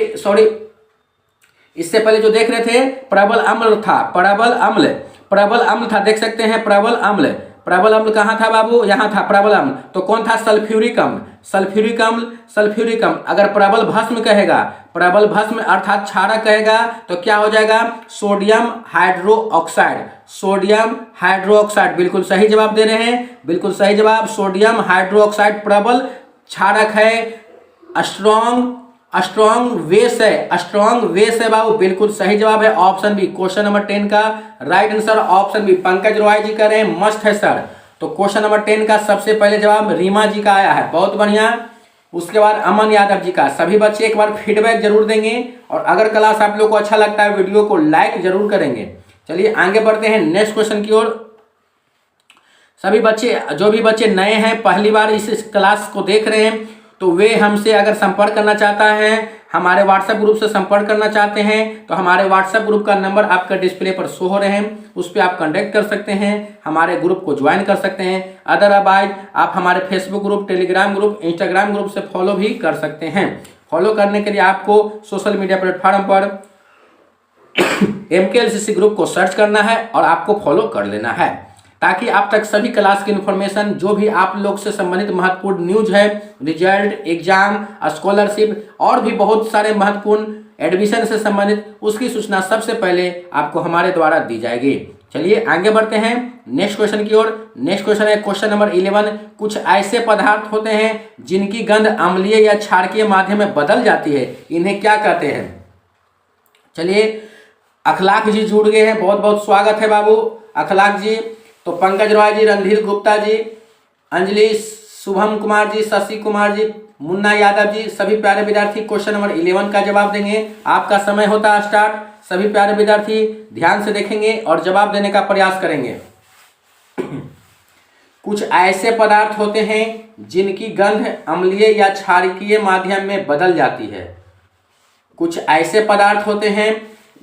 [SPEAKER 1] इससे पहले जो देख रहे थे प्रबल अम्ल था, प्रबल अम्ल था, देख सकते हैं प्रबल अम्ल। प्रबल अम्ल कहाँ था बाबू? यहाँ था प्रबल अम्ल। तो कौन था? सल्फ्यूरिक अम्ल, सल्फ्यूरिक अम्ल, सल्फ्यूरिक अम्ल। अगर प्रबल भस्म कहेगा, प्रबल भस्म अर्थात क्षारक कहेगा तो क्या हो जाएगा? Sodium hydroxide, sodium hydroxide. बिल्कुल सही जवाब दे रहे हैं, बिल्कुल सही जवाब। सोडियम हाइड्रोक्साइड प्रबल क्षारक है, स्ट्रॉन्ग वेस है, स्ट्रॉन्ग वेस है बाबू, बिल्कुल सही जवाब है ऑप्शन बी। क्वेश्चन नंबर 10 का right answer option B. Pankaj Roy ji कह रहे हैं मस्त है सर। तो क्वेश्चन नंबर 10 का सबसे पहले जवाब रीमा जी का आया है, बहुत बढ़िया। उसके बाद अमन यादव जी का। सभी बच्चे एक बार फीडबैक जरूर देंगे और अगर क्लास आप लोग को अच्छा लगता है वीडियो को लाइक जरूर करेंगे। चलिए आगे बढ़ते हैं नेक्स्ट क्वेश्चन की ओर। सभी बच्चे, जो भी बच्चे नए हैं पहली बार इस क्लास को देख रहे हैं, तो वे हमसे अगर संपर्क करना चाहता है, हमारे व्हाट्सएप ग्रुप से संपर्क करना चाहते हैं, तो हमारे व्हाट्सएप ग्रुप का नंबर आपका डिस्प्ले पर शो हो रहे हैं, उस पर आप कांटेक्ट कर सकते हैं, हमारे ग्रुप को ज्वाइन कर सकते हैं। अदरवाइज आप हमारे Facebook group, Telegram group, Instagram group से फॉलो भी कर सकते हैं। फॉलो करने के लिए आपको सोशल मीडिया प्लेटफॉर्म पर MKLCC ग्रुप को सर्च करना है और आपको फॉलो कर लेना है, ताकि आप तक सभी क्लास की इन्फॉर्मेशन, जो भी आप लोग से संबंधित महत्वपूर्ण न्यूज है, रिजल्ट, एग्जाम, स्कॉलरशिप और भी बहुत सारे महत्वपूर्ण एडमिशन से संबंधित उसकी सूचना सबसे पहले आपको हमारे द्वारा दी जाएगी। चलिए आगे बढ़ते हैं नेक्स्ट क्वेश्चन की ओर। नेक्स्ट क्वेश्चन है क्वेश्चन नंबर 11। कुछ ऐसे पदार्थ होते हैं जिनकी गंध अम्लीय या क्षारकीय माध्यम में बदल जाती है, इन्हें क्या कहते हैं? चलिए अखलाक जी जुड़ गए हैं, बहुत बहुत स्वागत है बाबू अखलाक जी। तो पंकज रॉय जी, रणधीर गुप्ता जी, अंजलि, शुभम कुमार जी, शशि कुमार जी, मुन्ना यादव जी, सभी प्यारे विद्यार्थी क्वेश्चन नंबर 11 का जवाब देंगे। आपका समय होता है स्टार्ट। सभी प्यारे विद्यार्थी ध्यान से देखेंगे और जवाब देने का प्रयास करेंगे। कुछ ऐसे पदार्थ होते हैं जिनकी गंध अम्लीय या क्षारकीय माध्यम में बदल जाती है। कुछ ऐसे पदार्थ होते हैं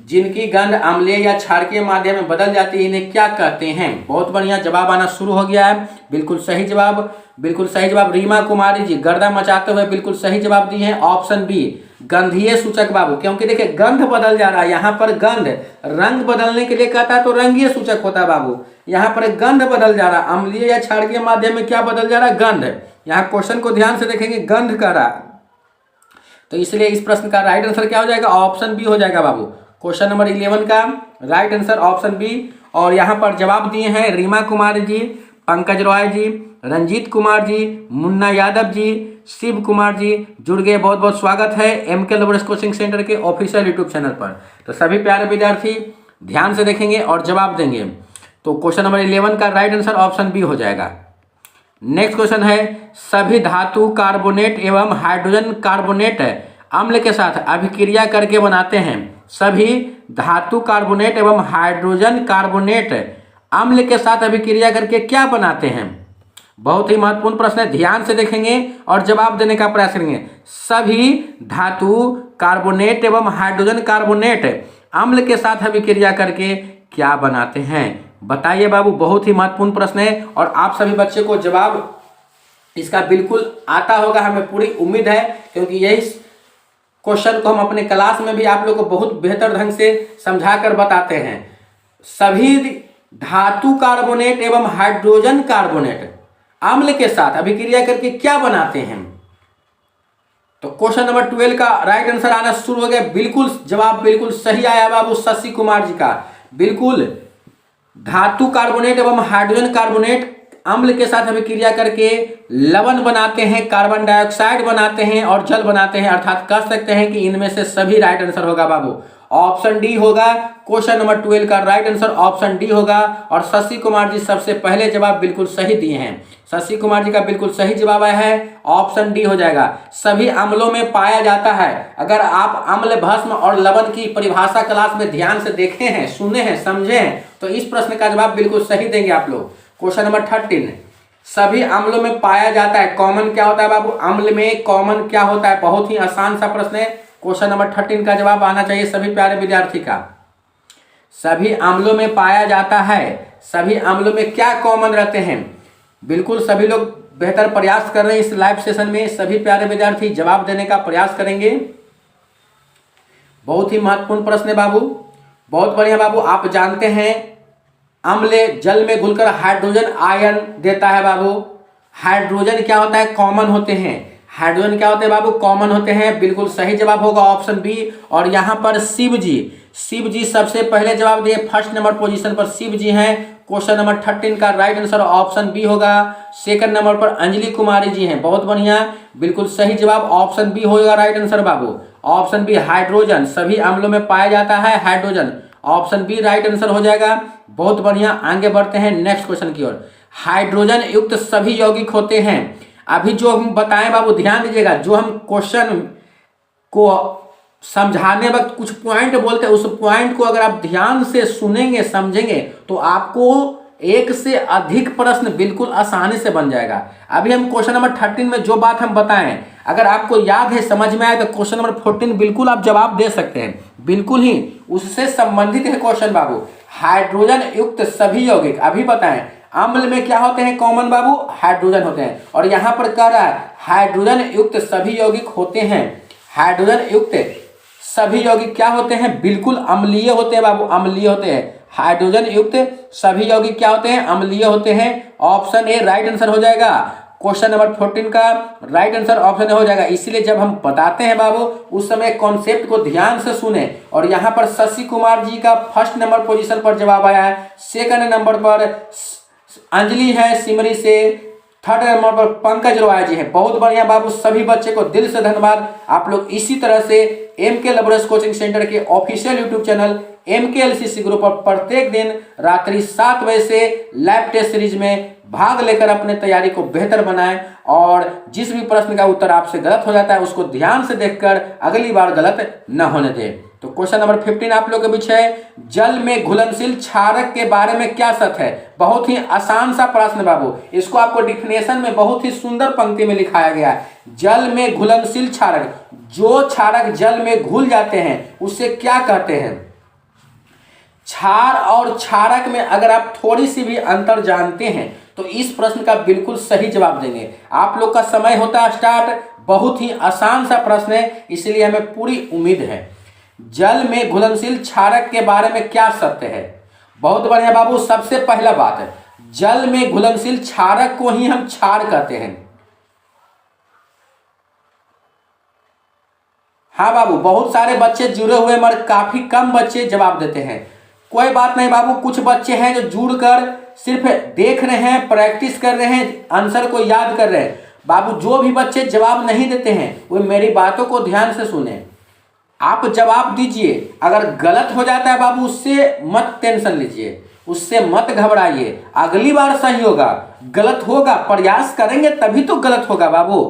[SPEAKER 1] जिनकी गंध अम्लीय या क्षारकीय माध्यम में बदल जाती है, इन्हें क्या कहते हैं? बहुत बढ़िया, जवाब आना शुरू हो गया है। बिल्कुल सही जवाब, बिल्कुल सही जवाब रीमा कुमारी जी गर्दा मचाते हुए बिल्कुल सही जवाब दिए हैं। ऑप्शन बी गंधीय सूचक बाबू, क्योंकि देखिए गंध बदल जा रहा है, यहाँ पर गंध रंग बदलने के लिए कहता है तो रंगीय सूचक होता है बाबू। यहाँ पर गंध बदल जा रहा है, अम्लीय या क्षारकीय माध्यम में क्या बदल जा रहा है? गंध। यहाँ क्वेश्चन को ध्यान से देखेंगे, गंध का रहा, तो इसलिए इस प्रश्न का राइट आंसर क्या हो जाएगा? ऑप्शन बी हो जाएगा बाबू। क्वेश्चन नंबर 11 का राइट आंसर ऑप्शन बी। और यहाँ पर जवाब दिए हैं रीमा कुमारी जी, पंकज रॉय जी, रंजीत कुमार जी, मुन्ना यादव जी, शिव कुमार जी जुड़ गए, बहुत बहुत स्वागत है एमके लवर्स कोचिंग सेंटर के ऑफिशियल यूट्यूब चैनल पर। तो सभी प्यारे विद्यार्थी ध्यान से देखेंगे और जवाब देंगे। तो क्वेश्चन नंबर 11 का राइट आंसर ऑप्शन बी हो जाएगा। नेक्स्ट क्वेश्चन है सभी धातु कार्बोनेट एवं हाइड्रोजन कार्बोनेट अम्ल के साथ अभिक्रिया करके बनाते हैं। सभी धातु कार्बोनेट एवं हाइड्रोजन कार्बोनेट अम्ल के साथ अभिक्रिया करके क्या बनाते हैं? बहुत ही महत्वपूर्ण प्रश्न है, ध्यान से देखेंगे और जवाब देने का प्रयास करेंगे। सभी धातु कार्बोनेट एवं हाइड्रोजन कार्बोनेट अम्ल के साथ अभिक्रिया करके क्या बनाते हैं? बताइए बाबू, बहुत ही महत्वपूर्ण प्रश्न है और आप सभी बच्चे को जवाब इसका बिल्कुल आता होगा, हमें पूरी उम्मीद है, क्योंकि यही क्वेश्चन को हम अपने क्लास में भी आप लोग को बहुत बेहतर ढंग से समझा कर बताते हैं। सभी धातु कार्बोनेट एवं हाइड्रोजन कार्बोनेट अम्ल के साथ अभिक्रिया करके क्या बनाते हैं? तो क्वेश्चन नंबर 12 का राइट आंसर आना शुरू हो गया। बिल्कुल जवाब बिल्कुल सही आया बाबू शशि कुमार जी का। बिल्कुल धातु कार्बोनेट एवं हाइड्रोजन कार्बोनेट अम्ल के साथ अभिक्रिया करके लवण बनाते हैं, कार्बन डाइऑक्साइड बनाते हैं और जल बनाते हैं। अर्थात कह सकते हैं कि इनमें से सभी राइट आंसर होगा बाबू, ऑप्शन डी होगा। क्वेश्चन नंबर 12 का राइट आंसर ऑप्शन डी होगा। और शशि कुमार जी सबसे पहले जवाब बिल्कुल सही दिए हैं। शशि कुमार जी का बिल्कुल सही जवाब आया है, ऑप्शन डी हो जाएगा। सभी अम्लों में पाया जाता है। अगर आप अम्ल, भस्म और लवण की परिभाषा क्लास में ध्यान से देखे हैं, सुने हैं, समझे हैं, तो इस प्रश्न का जवाब बिल्कुल सही देंगे आप लोग। क्वेश्चन नंबर 13 सभी अम्लों में पाया जाता है, कॉमन क्या होता है बाबू? अम्ल में कॉमन क्या होता है? बहुत ही आसान सा प्रश्न है। क्वेश्चन नंबर 13 का जवाब आना चाहिए सभी प्यारे विद्यार्थी का। सभी अम्लों में पाया जाता है, सभी अम्लों में क्या कॉमन रहते हैं? बिल्कुल सभी लोग बेहतर प्रयास कर रहे हैं इस लाइव सेशन में। सभी प्यारे विद्यार्थी जवाब देने का प्रयास करेंगे। बहुत ही महत्वपूर्ण प्रश्न है बाबू, बहुत बढ़िया बाबू। आप जानते हैं अम्ल जल में घुलकर हाइड्रोजन आयन देता है बाबू। हाइड्रोजन क्या होता है? कॉमन होते हैं। हाइड्रोजन क्या होते हैं बाबू? कॉमन होते हैं। बिल्कुल सही जवाब होगा ऑप्शन बी। और यहाँ पर शिव जी सबसे पहले जवाब दिए, फर्स्ट नंबर पोजीशन पर शिव जी हैं। क्वेश्चन नंबर 13 का राइट आंसर ऑप्शन बी होगा। सेकंड नंबर पर अंजलि कुमारी जी हैं, बहुत बढ़िया, बिल्कुल सही जवाब ऑप्शन बी होगा राइट आंसर बाबू। ऑप्शन बी हाइड्रोजन, सभी अम्लों में पाया जाता है hydrogen, option B right answer हो जाएगा। बहुत बढ़िया, आगे बढ़ते हैं नेक्स्ट क्वेश्चन की ओर। हाइड्रोजन युक्त सभी यौगिक होते हैं। अभी जो हम बताएं बाबू ध्यान दीजिएगा, जो हम क्वेश्चन को समझाने वक्त कुछ पॉइंट बोलते हैं, उस पॉइंट को अगर आप ध्यान से सुनेंगे, समझेंगे, तो आपको एक से अधिक प्रश्न बिल्कुल आसानी से बन जाएगा। अभी हम क्वेश्चन नंबर 13 में जो बात हम बताएं, अगर आपको याद है, समझ में आए, तो क्वेश्चन नंबर 14 बिल्कुल आप जवाब दे सकते हैं। बिल्कुल ही उससे संबंधित है क्वेश्चन बाबू। हाइड्रोजन युक्त सभी यौगिक, अभी बताएं अम्ल में क्या होते हैं कॉमन बाबू? हाइड्रोजन होते हैं। और यहाँ पर कह रहा है हाइड्रोजन युक्त सभी यौगिक होते हैं। हाइड्रोजन युक्त सभी यौगिक क्या होते हैं? बिल्कुल अम्लीय होते हैं बाबू, अम्लीय होते हैं। हाइड्रोजन युक्त सभी यौगिक क्या होते हैं? अम्लीय होते हैं। ऑप्शन ए राइट आंसर हो जाएगा। क्वेश्चन नंबर 14 का राइट आंसर ऑप्शन हो जाएगा। इसलिए जब हम बताते हैं बाबू उस समय कॉन्सेप्ट को ध्यान से सुने। और यहाँ पर शशि कुमार जी का फर्स्ट नंबर पोजीशन पर जवाब आया है। सेकंड नंबर पर अंजलि है सिमरी से। थर्ड नंबर पर पंकज रॉय जी है। बहुत बढ़िया बाबू, सभी बच्चे को दिल से धन्यवाद। आप लोग इसी तरह से MK लबरेज कोचिंग सेंटर के official YouTube channel MKLCC group पर प्रत्येक दिन रात्रि 7 बजे से लैब टेस्ट सीरीज में भाग लेकर अपने तैयारी को बेहतर बनाएं। और जिस भी प्रश्न का उत्तर आपसे गलत हो जाता है उसको ध्यान से देखकर अगली बार गलत न होने दें। तो क्वेश्चन नंबर 15 आप लोगों के बीच है, जल में घुलनशील क्षारक के बारे में क्या सत्य है। बहुत ही आसान सा प्रश्न बाबू, इसको आपको डिफिनेशन में बहुत ही सुंदर पंक्ति में लिखाया गया है। जल में घुलनशील क्षारक, जो क्षारक जल में घुल जाते हैं उससे क्या कहते हैं। क्षार और क्षारक में अगर आप थोड़ी सी भी अंतर जानते हैं तो इस प्रश्न का बिल्कुल सही जवाब देंगे। आप लोग का समय होता है स्टार्ट। बहुत ही आसान सा प्रश्न है, इसलिए हमें पूरी उम्मीद है। जल में घुलनशील क्षारक के बारे में क्या सत्य है। बहुत बढ़िया बाबू, सबसे पहला बात है जल में घुलनशील क्षारक को ही हम क्षार कहते हैं। हाँ बाबू, बहुत सारे बच्चे जुड़े हुए मगर काफी कम बच्चे जवाब देते हैं। कोई बात नहीं बाबू, कुछ बच्चे हैं जो जुड़कर सिर्फ देख रहे हैं, प्रैक्टिस कर रहे हैं, आंसर को याद कर रहे हैं। बाबू जो भी बच्चे जवाब नहीं देते हैं वो मेरी बातों को ध्यान से सुने। आप जवाब दीजिए, अगर गलत हो जाता है बाबू उससे मत टेंशन लीजिए, उससे मत घबराइए। अगली बार सही होगा, गलत होगा, प्रयास करेंगे तभी तो गलत होगा बाबू।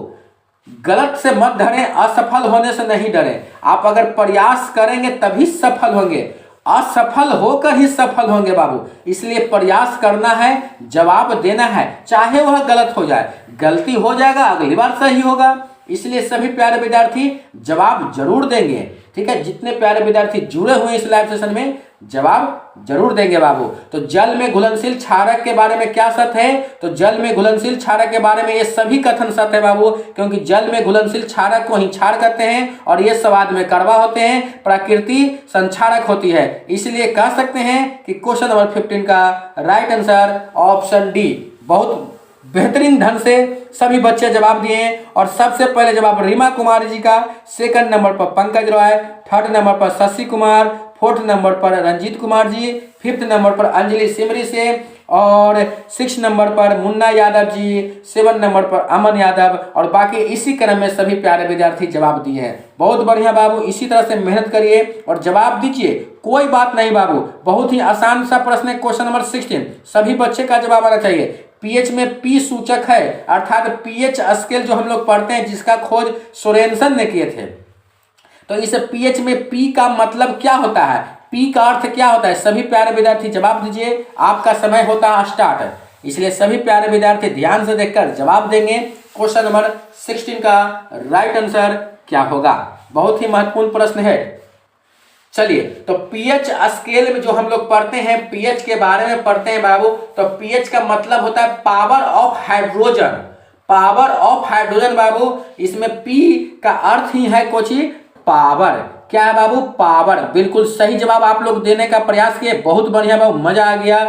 [SPEAKER 1] गलत से मत डरें, असफल होने से नहीं डरें। आप अगर प्रयास करेंगे तभी सफल होंगे, असफल होकर ही सफल होंगे बाबू। इसलिए प्रयास करना है, जवाब देना है, चाहे वह गलत हो जाए। गलती हो जाएगा, अगली बार सही होगा। इसलिए सभी प्यारे विद्यार्थी जवाब जरूर देंगे, ठीक है। जितने प्यारे विद्यार्थी जुड़े हुए हैं इस लाइव सेशन में जवाब जरूर देंगे बाबू। तो जल में घुलनशील क्षारक के बारे में क्या सत्य है। तो जल में घुलनशील क्षारक के बारे में ये सभी कथन सत्य है बाबू, क्योंकि जल में घुलनशील क्षारक को ही क्षार कहते हैं और ये स्वाद में कड़वा होते हैं, प्रकृति संक्षारक होती है। इसलिए कह सकते हैं कि क्वेश्चन नंबर 15 का राइट आंसर ऑप्शन डी। बहुत बेहतरीन ढंग से सभी बच्चे जवाब दिए हैं। और सबसे पहले जवाब रीमा कुमारी जी का, सेकंड नंबर पर पंकज रॉय, थर्ड नंबर पर शशि कुमार, फोर्थ नंबर पर रंजीत कुमार जी, फिफ्थ नंबर पर अंजलि सिमरी से, और 6 नंबर पर मुन्ना यादव जी, 7 नंबर पर अमन यादव, और बाकी इसी क्रम में सभी प्यारे विद्यार्थी जवाब दिए हैं। बहुत बढ़िया बाबू, इसी तरह से मेहनत करिए और जवाब दीजिए, कोई बात नहीं बाबू। बहुत ही आसान सा प्रश्न है क्वेश्चन नंबर 16, सभी बच्चे का जवाब आना चाहिए। पीएच में पी सूचक है, अर्थात पीएच स्केल जो हम लोग पढ़ते हैं जिसका खोज सोरेनसन ने किए थे। तो इस पीएच में पी का मतलब क्या होता है, पी का अर्थ क्या होता है। सभी प्यारे विद्यार्थी जवाब दीजिए, आपका समय होता है स्टार्ट। इसलिए सभी प्यारे विद्यार्थी ध्यान से देखकर जवाब देंगे। क्वेश्चन नंबर 16 का राइट आंसर क्या होगा। बहुत ही महत्वपूर्ण प्रश्न है। चलिए, तो पीएच स्केल में जो हम लोग पढ़ते हैं, पीएच के बारे में पढ़ते हैं बाबू। तो पीएच का मतलब होता है power of hydrogen, power of hydrogen बाबू। इसमें पी का अर्थ ही है कुछ पावर। क्या है बाबू, पावर। बिल्कुल सही जवाब आप लोग देने का प्रयास किए, बहुत बढ़िया बाबू, मजा आ गया।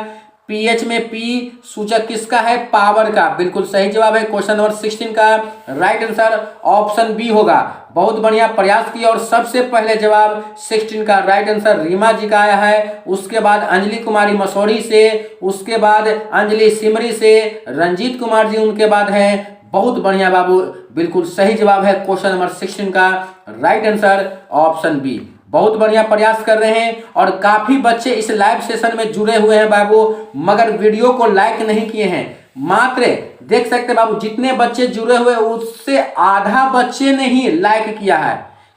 [SPEAKER 1] पीएच में पी सूचक किसका है, पावर का। बिल्कुल सही जवाब है क्वेश्चन नंबर 16 का राइट आंसर ऑप्शन बी होगा। बहुत बढ़िया प्रयास किया। और सबसे पहले जवाब 16 का राइट आंसर रीमा जी का आया है, उसके बाद अंजलि कुमारी मसौरी से, उसके बाद अंजलि सिमरी से, रंजीत कुमार जी उनके बाद है। बहुत बढ़िया बाबू, बिल्कुल सही जवाब है क्वेश्चन नंबर 16 का राइट आंसर ऑप्शन बी। बहुत बढ़िया प्रयास कर रहे हैं और काफी बच्चे इस लाइव सेशन में जुड़े हुए हैं बाबू, मगर वीडियो को लाइक नहीं किए हैं। मात्र देख सकते हैं बाबू, जितने बच्चे जुड़े हुए उससे आधा बच्चे ने ही लाइक किया है।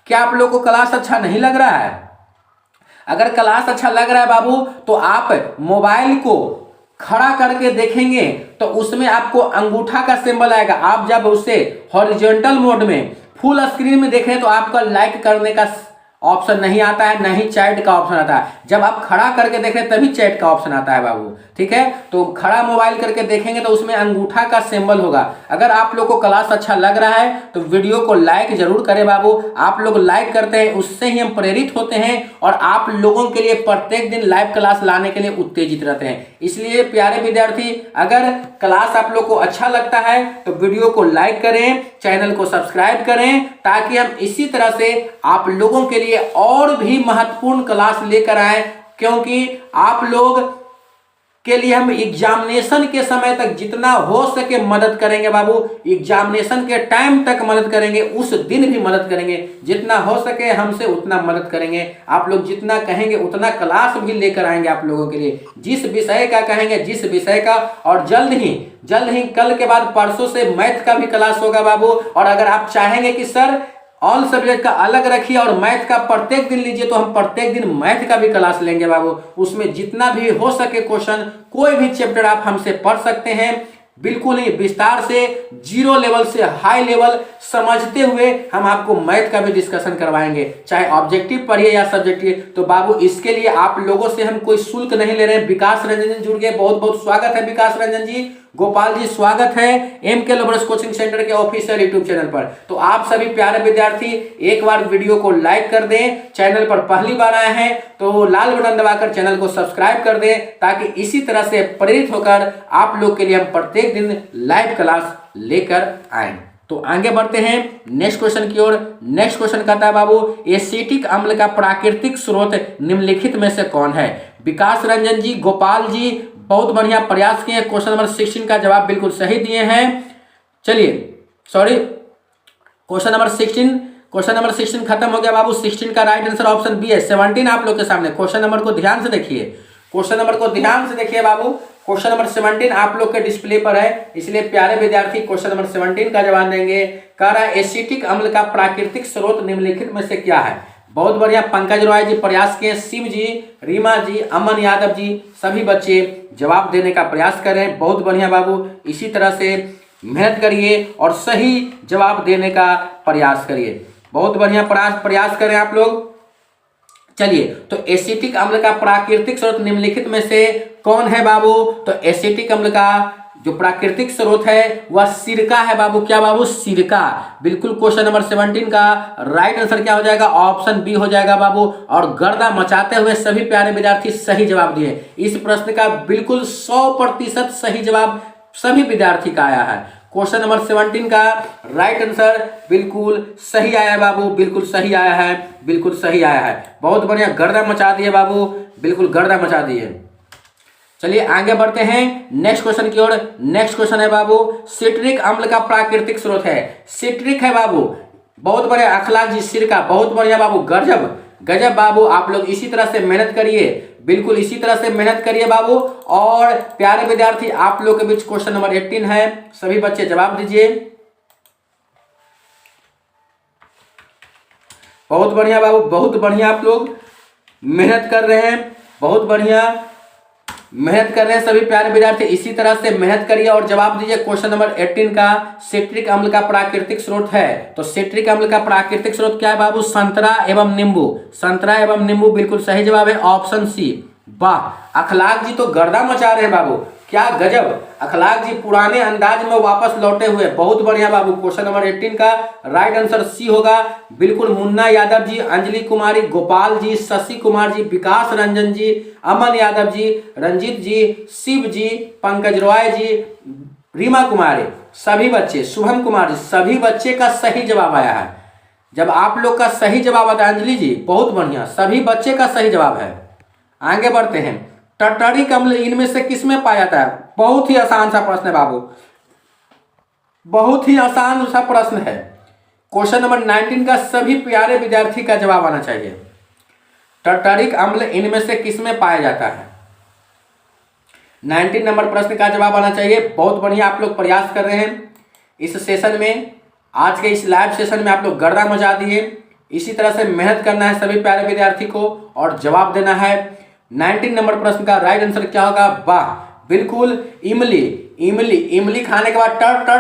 [SPEAKER 1] क्या आप लोगों को क्लास अच्छा नहीं लग रहा है? अगर क्लास अच्छा लग रहा है बाबू तो आप मोबाइल को खड़ा करके देखेंगे तो उसमें आपको अंगूठा का सिंबल आएगा। आप जब उसे हॉरिजॉन्टल मोड में फुल स्क्रीन में देख रहे हैं तो आपका लाइक करने का ऑप्शन नहीं आता है, ना ही चैट का ऑप्शन आता है। जब आप खड़ा करके देखें तभी चैट का ऑप्शन आता है बाबू, ठीक है। तो खड़ा मोबाइल करके देखेंगे तो उसमें अंगूठा का सिंबल होगा। अगर आप लोग को क्लास अच्छा लग रहा है तो वीडियो को लाइक जरूर करें बाबू। आप लोग लाइक करते हैं उससे ही हम प्रेरित होते हैं और आप लोगों के लिए प्रत्येक दिन लाइव क्लास लाने के लिए उत्तेजित रहते हैं। इसलिए प्यारे विद्यार्थी, अगर क्लास आप लोग को अच्छा लगता है तो वीडियो को लाइक करें, चैनल को सब्सक्राइब करें, ताकि हम इसी तरह से आप लोगों के लिए और भी महत्वपूर्ण क्लास लेकर आए। क्योंकि आप लोग के लिए हम एग्जामिनेशन के समय तक जितना हो सके मदद करेंगे बाबू। एग्जामिनेशन के टाइम तक मदद करेंगे, उस दिन भी मदद करेंगे, जितना हो सके हमसे उतना मदद करेंगे। आप लोग जितना कहेंगे उतना क्लास भी लेकर आएंगे आप लोगों के लिए, जिस विषय का कहेंगे, जिस विषय का। और जल्द ही कल के बाद परसों से मैथ का भी क्लास होगा बाबू। और अगर आप चाहेंगे कि सर ऑल सब्जेक्ट का अलग रखिए और मैथ का प्रत्येक दिन लीजिए, तो हम प्रत्येक दिन मैथ का भी क्लास लेंगे बाबू। उसमें जितना भी हो सके क्वेश्चन, कोई भी चैप्टर आप हमसे पढ़ सकते हैं, बिल्कुल ही विस्तार से, जीरो लेवल से हाई लेवल समझते हुए हम आपको मैथ का भी डिस्कशन करवाएंगे, चाहे ऑब्जेक्टिव पढ़िए या सब्जेक्टिव। तो बाबू इसके लिए आप लोगों से हम कोई शुल्क नहीं ले रहे हैं। विकास रंजन जी जुड़ गए, बहुत बहुत स्वागत है विकास रंजन जी। गोपाल जी स्वागत है एमके लवर्स कोचिंग सेंटर के ऑफिशियल यूट्यूब चैनल पर। तो आप सभी प्यारे विद्यार्थी एक बार वीडियो को लाइक कर दें, चैनल पर पहली बार आए हैं तो लाल बटन दबाकर चैनल को सब्सक्राइब कर दें, ताकि इसी तरह से प्रेरित होकर आप लोग के लिए हम प्रत्येक दिन लाइव क्लास लेकर आए। तो आगे बढ़ते हैं नेक्स्ट क्वेश्चन की ओर। नेक्स्ट क्वेश्चन कहता है बाबू, एसिटिक अम्ल का प्राकृतिक स्रोत निम्नलिखित में से कौन है? विकास रंजन जी, गोपाल जी बहुत बढ़िया प्रयास किए, क्वेश्चन नंबर 16 का जवाब बिल्कुल सही दिए हैं। चलिए क्वेश्चन नंबर 16 खत्म हो गया बाबू। 16 का राइट आंसर ऑप्शन बी है। 17 आप लोग के सामने, क्वेश्चन नंबर को ध्यान से देखिए, क्वेश्चन नंबर को ध्यान से देखिए बाबू। क्वेश्चन नंबर 17 आप लोग के डिस्प्ले पर है, इसलिए प्यारे विद्यार्थी क्वेश्चन नंबर 17 का जवाब देंगे। कह रहा है एसिटिक अम्ल का प्राकृतिक स्रोत निम्नलिखित में से क्या है? बहुत बढ़िया, पंकज रॉय जी प्रयास किए, शिव जी, रीमा जी, अमन यादव जी, सभी बच्चे जवाब देने का प्रयास करें। बहुत बढ़िया बाबू, इसी तरह से मेहनत करिए और सही जवाब देने का प्रयास करिए। बहुत बढ़िया प्रयास करें आप लोग। चलिए, तो एसिटिक अम्ल का प्राकृतिक स्रोत निम्नलिखित में से कौन है बाबू? तो एसिटिक अम्ल का जो प्राकृतिक स्रोत है वह सिरका है बाबू। क्या बाबू? सिरका। बिल्कुल क्वेश्चन नंबर 17 का राइट आंसर क्या हो जाएगा? ऑप्शन बी हो जाएगा बाबू। और गर्दा मचाते हुए सभी प्यारे विद्यार्थी सही जवाब दिए। इस प्रश्न का बिल्कुल 100% सही जवाब सभी विद्यार्थी का आया है। क्वेश्चन नंबर 17 का राइट आंसर बिल्कुल सही आया है बाबू, बिल्कुल सही आया है, बिल्कुल सही आया है। बहुत बढ़िया, गर्दा मचा दिए बाबू, बिल्कुल गर्दा मचा दिए। चलिए आगे बढ़ते हैं नेक्स्ट क्वेश्चन की ओर। नेक्स्ट क्वेश्चन है बाबू, सिट्रिक अम्ल का प्राकृतिक स्रोत है। सिट्रिक है बाबू, बहुत बढ़िया अखलाक जी, सिरका, बहुत बढ़िया बाबू, गजब बाबू। आप लोग इसी तरह से मेहनत करिए, बिल्कुल इसी तरह से मेहनत करिए बाबू। और प्यारे विद्यार्थी आप लोग के बीच क्वेश्चन नंबर 18 है, सभी बच्चे जवाब दीजिए। बहुत बढ़िया बाबू, बहुत बढ़िया, आप लोग मेहनत कर रहे हैं, बहुत बढ़िया मेहनत कर रहे हैं सभी प्यारे विद्यार्थी। इसी तरह से मेहनत करिए और जवाब दीजिए। क्वेश्चन नंबर 18 का सिट्रिक अम्ल का प्राकृतिक स्रोत है, तो सिट्रिक अम्ल का प्राकृतिक स्रोत क्या है बाबू? संतरा एवं नींबू। संतरा एवं नींबू बिल्कुल सही जवाब है, ऑप्शन सी। वाह, अखलाक जी तो गर्दा मचा रहे हैं बाबू, क्या गजब। अखलाक जी पुराने अंदाज में वापस लौटे हुए, बहुत बढ़िया बाबू। क्वेश्चन नंबर 18 का राइट आंसर सी होगा, बिल्कुल। मुन्ना यादव जी, अंजलि कुमारी, गोपाल जी, शशि कुमार जी, विकास रंजन जी, अमन यादव जी, रंजीत जी, शिव जी, पंकज रॉय जी, रीमा कुमारी, सभी बच्चे, शुभम कुमार जी, सभी बच्चे का सही जवाब आया है। जब आप लोग का सही जवाब आता है अंजलि जी, बहुत बढ़िया, सभी बच्चे का सही जवाब है। आगे बढ़ते हैं, टर्टरिक अम्ल इनमें से किसमें पाया जाता है? बहुत ही आसान सा प्रश्न है बाबू, बहुत ही आसान सा प्रश्न है। क्वेश्चन नंबर 19 का सभी प्यारे विद्यार्थी का जवाब आना चाहिए। टर्टरिक अम्ल इनमें से किसमें पाया जाता है? 19 नंबर प्रश्न का जवाब आना चाहिए। बहुत बढ़िया, आप लोग प्रयास कर रहे हैं इस सेशन में, आज के इस लाइव सेशन में आप लोग गर्दा मचा दिए। इसी तरह से मेहनत करना है सभी प्यारे विद्यार्थी को और जवाब देना है। 19 नंबर प्रश्न का राइट आंसर क्या होगा? वाह, बिल्कुल इमली। इमली खाने के बाद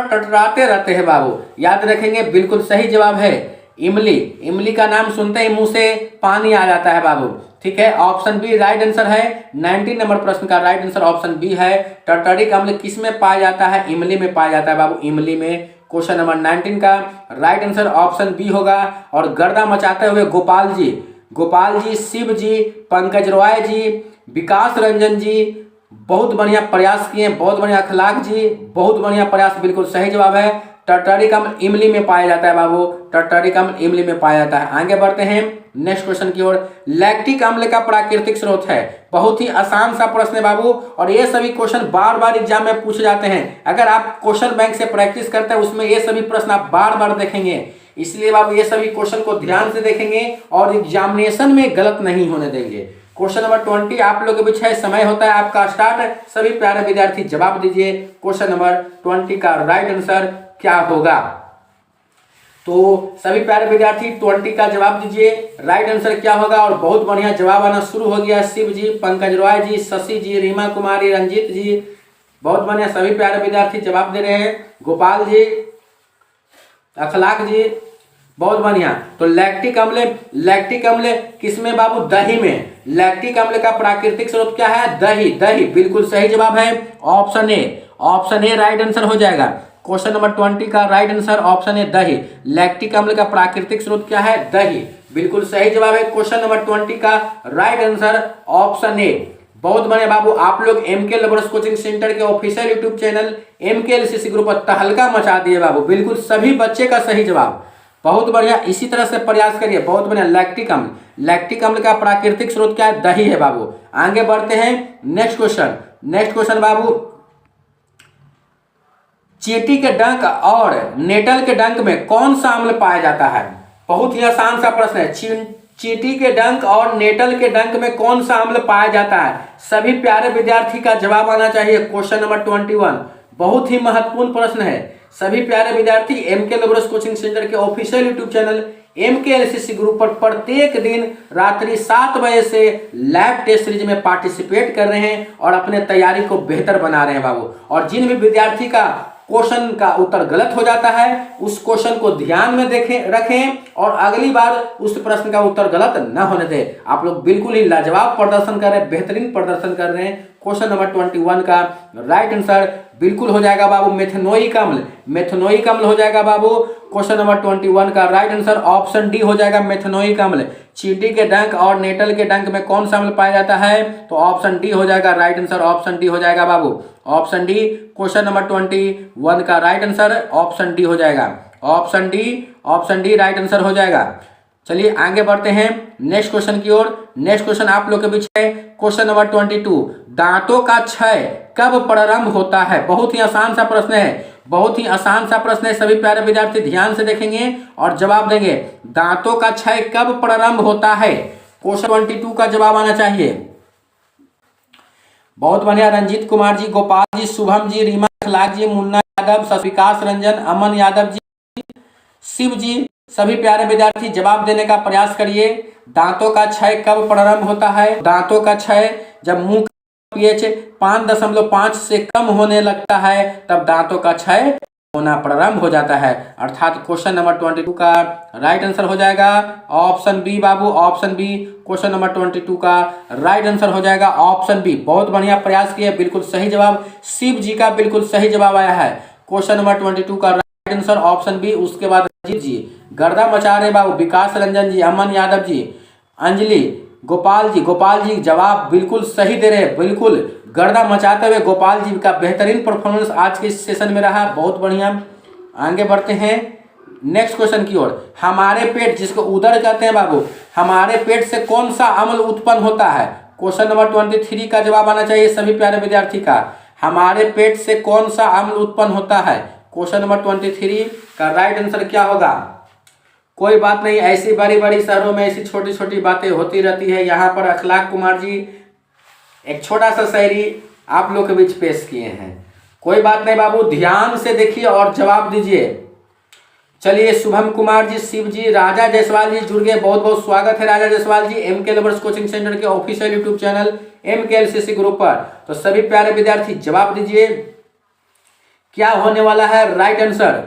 [SPEAKER 1] टटराते रहते हैं बाबू, याद रखेंगे, बिल्कुल सही जवाब है इमली, इमली का नाम सुनते ही मुंह से पानी आ जाता है बाबू। ठीक है, ऑप्शन बी राइट आंसर है। 19 नंबर प्रश्न का राइट आंसर ऑप्शन बी है। टर्टरिक अम्ल किस में पाया जाता है? इमली में पाया जाता है बाबू, इमली में। क्वेश्चन नंबर 19 का राइट आंसर ऑप्शन बी होगा। और गर्दा मचाते हुए गोपाल जी, गोपाल जी, शिव जी, पंकज रॉय जी, विकास रंजन जी, बहुत बढ़िया प्रयास किए, बहुत बढ़िया। अखलाक जी, बहुत बढ़िया प्रयास, बिल्कुल सही जवाब है। टर्टरिक अम्ल इमली में पाया जाता है बाबू, टर्टरिक अम्ल इमली में पाया जाता है। आगे बढ़ते हैं नेक्स्ट क्वेश्चन की ओर। लैक्टिक अम्ल का प्राकृतिक स्रोत है। बहुत ही आसान सा प्रश्न है बाबू, और ये सभी क्वेश्चन बार बार एग्जाम में पूछे जाते हैं। अगर आप क्वेश्चन बैंक से प्रैक्टिस करते हैं उसमें ये सभी प्रश्न आप बार बार देखेंगे, इसलिए बाबू ये सभी क्वेश्चन को ध्यान से देखेंगे और एग्जामिनेशन में गलत नहीं होने देंगे। क्वेश्चन नंबर 20 आप लोगों के पीछे समय होता है आपका स्टार्ट। सभी प्यारे विद्यार्थी जवाब दीजिए, क्वेश्चन नंबर 20 का राइट आंसर क्या होगा? तो सभी प्यारे विद्यार्थी 20 का जवाब दीजिए, राइट आंसर क्या होगा? और बहुत बढ़िया जवाब आना शुरू हो गया। शिव जी, पंकज रॉय जी, शशि जी, रीमा कुमारी, रंजीत जी, बहुत बढ़िया सभी प्यारे विद्यार्थी जवाब दे रहे हैं। गोपाल जी, अखलाक जी, बहुत बढ़िया। तो लैक्टिक अम्ल किसमें बाबू? दही में। लैक्टिक अम्ल का प्राकृतिक स्रोत क्या है? दही, दही, बिल्कुल सही जवाब है। Option A, option A right answer हो जाएगा। क्वेश्चन नंबर 20 का राइट आंसर ऑप्शन ए दही। लैक्टिक अम्ल का प्राकृतिक स्रोत क्या है? दही, बिल्कुल सही जवाब है। क्वेश्चन नंबर 20 का राइट आंसर ऑप्शन ए। बहुत बढ़िया बाबू, आप लोग एमके लवर्स कोचिंग सेंटर के official YouTube channel MK LCC group पर तहलका मचा दिए बाबू, बिल्कुल सभी बच्चे का सही जवाब, बहुत बढ़िया। इसी तरह से प्रयास करिए, बहुत बढ़िया। लैक्टिक अम्ल, लैक्टिक अम्ल का प्राकृतिक स्रोत क्या है? दही है बाबू। आगे बढ़ते हैं नेक्स्ट क्वेश्चन। नेक्स्ट क्वेश्चन बाबू, चींटी के डंक और नेटल के डंक में कौन सा अम्ल पाया जाता है? बहुत ही आसान सा प्रश्न है। चींटी के डंक और नेटल के डंक में कौन सा अम्ल पाया जाता है? सभी प्यारे विद्यार्थी का जवाब आना चाहिए। क्वेश्चन नंबर 21 बहुत ही महत्वपूर्ण प्रश्न है। सभी प्यारे विद्यार्थी एमके लवर्स कोचिंग सेंटर के official YouTube channel MK LCC group पर प्रत्येक दिन रात्रि 7 बजे से लैब टेस्ट सीरीज में पार्टिसिपेट कर रहे हैं और अपने तैयारी को बेहतर बना रहे हैं बाबू। और जिन भी विद्यार्थी का क्वेश्चन का उत्तर गलत हो जाता है उस क्वेश्चन को ध्यान में रखें और अगली बार उस प्रश्न का उत्तर गलत न होने दें। आप लोग बिल्कुल ही लाजवाब प्रदर्शन कर रहे हैं, बेहतरीन प्रदर्शन कर रहे हैं। क्वेश्चन नंबर 21 का राइट आंसर बिल्कुल हो जाएगा बाबू मेथनोइक अम्ल, मेथनोइक अम्ल हो जाएगा बाबू। क्वेश्चन नंबर 21 का राइट आंसर ऑप्शन डी हो जाएगा मेथनोइक अम्ल। चींटी के डंक और नेटल के डंक में कौन सा अम्ल पाया जाता है? तो ऑप्शन डी हो जाएगा, राइट आंसर ऑप्शन डी हो जाएगा बाबू, ऑप्शन डी। क्वेश्चन नंबर 21 का राइट आंसर ऑप्शन डी हो जाएगा, ऑप्शन डी राइट आंसर हो जाएगा। चलिए आगे बढ़ते हैं नेक्स्ट क्वेश्चन की ओर। नेक्स्ट क्वेश्चन आप लोग के पीछे क्वेश्चन नंबर 22 दांतों का क्षय कब प्रारंभ होता है? बहुत ही आसान सा प्रश्न है, बहुत ही आसान सा प्रश्न है। सभी प्यारे विद्यार्थी ध्यान से देखेंगे और जवाब देंगे। दांतों का क्षय कब प्रारंभ होता है? क्वेश्चन 22 का जवाब आना चाहिए। बहुत बढ़िया, रंजीत कुमार जी, गोपाल जी, शुभम जी, रीमा अखलाक जी, मुन्ना यादव, विकास रंजन, अमन यादव जी, शिव जी, सभी प्यारे विद्यार्थी जवाब देने का प्रयास करिए। दांतों का क्षय कब प्रारंभ होता है? दांतों का क्षय जब मुंह का पीएच 5.5 से कम होने लगता है तब दांतों का क्षय होना प्रारंभ हो जाता है। अर्थात क्वेश्चन नंबर 22 का राइट आंसर हो जाएगा ऑप्शन बी बाबू, ऑप्शन बी। क्वेश्चन नंबर 22 का राइट आंसर हो जाएगा ऑप्शन बी। बहुत बढ़िया प्रयास किया, बिल्कुल सही जवाब शिव जी का बिल्कुल सही जवाब आया है। क्वेश्चन नंबर 22 का राइट आंसर ऑप्शन बी। उसके बाद रंजीत जी गर्दा मचा रहे बाबू, विकास रंजन जी, अमन यादव जी, अंजलि, गोपाल जी जवाब बिल्कुल सही दे रहे हैं, बिल्कुल गर्दा मचाते हुए गोपाल जी का बेहतरीन परफॉर्मेंस आज के इस सेशन में रहा, बहुत बढ़िया। आगे बढ़ते हैं नेक्स्ट क्वेश्चन की ओर। हमारे पेट, जिसको उदर कहते हैं बाबू, हमारे पेट से कौन सा अम्ल उत्पन्न होता है? क्वेश्चन नंबर 23 का जवाब आना चाहिए सभी प्यारे विद्यार्थी का। हमारे पेट से कौन सा अम्ल उत्पन्न होता है? क्वेश्चन नंबर 23 का राइट आंसर क्या होगा? कोई बात नहीं, ऐसी बड़ी बड़ी शहरों में ऐसी छोटी छोटी बातें होती रहती है। यहाँ पर अखलाक कुमार जी एक छोटा सा शायरी आप लोग के बीच पेश किए हैं। कोई बात नहीं बाबू, ध्यान से देखिए और जवाब दीजिए। चलिए शुभम कुमार जी, शिव जी, राजा जायसवाल जी जुड़ गए, बहुत बहुत स्वागत है Raja Jaiswal ji MK lovers coaching centre के official YouTube channel MK LCC group पर। तो सभी प्यारे विद्यार्थी जवाब दीजिए, क्या होने वाला है राइट आंसर?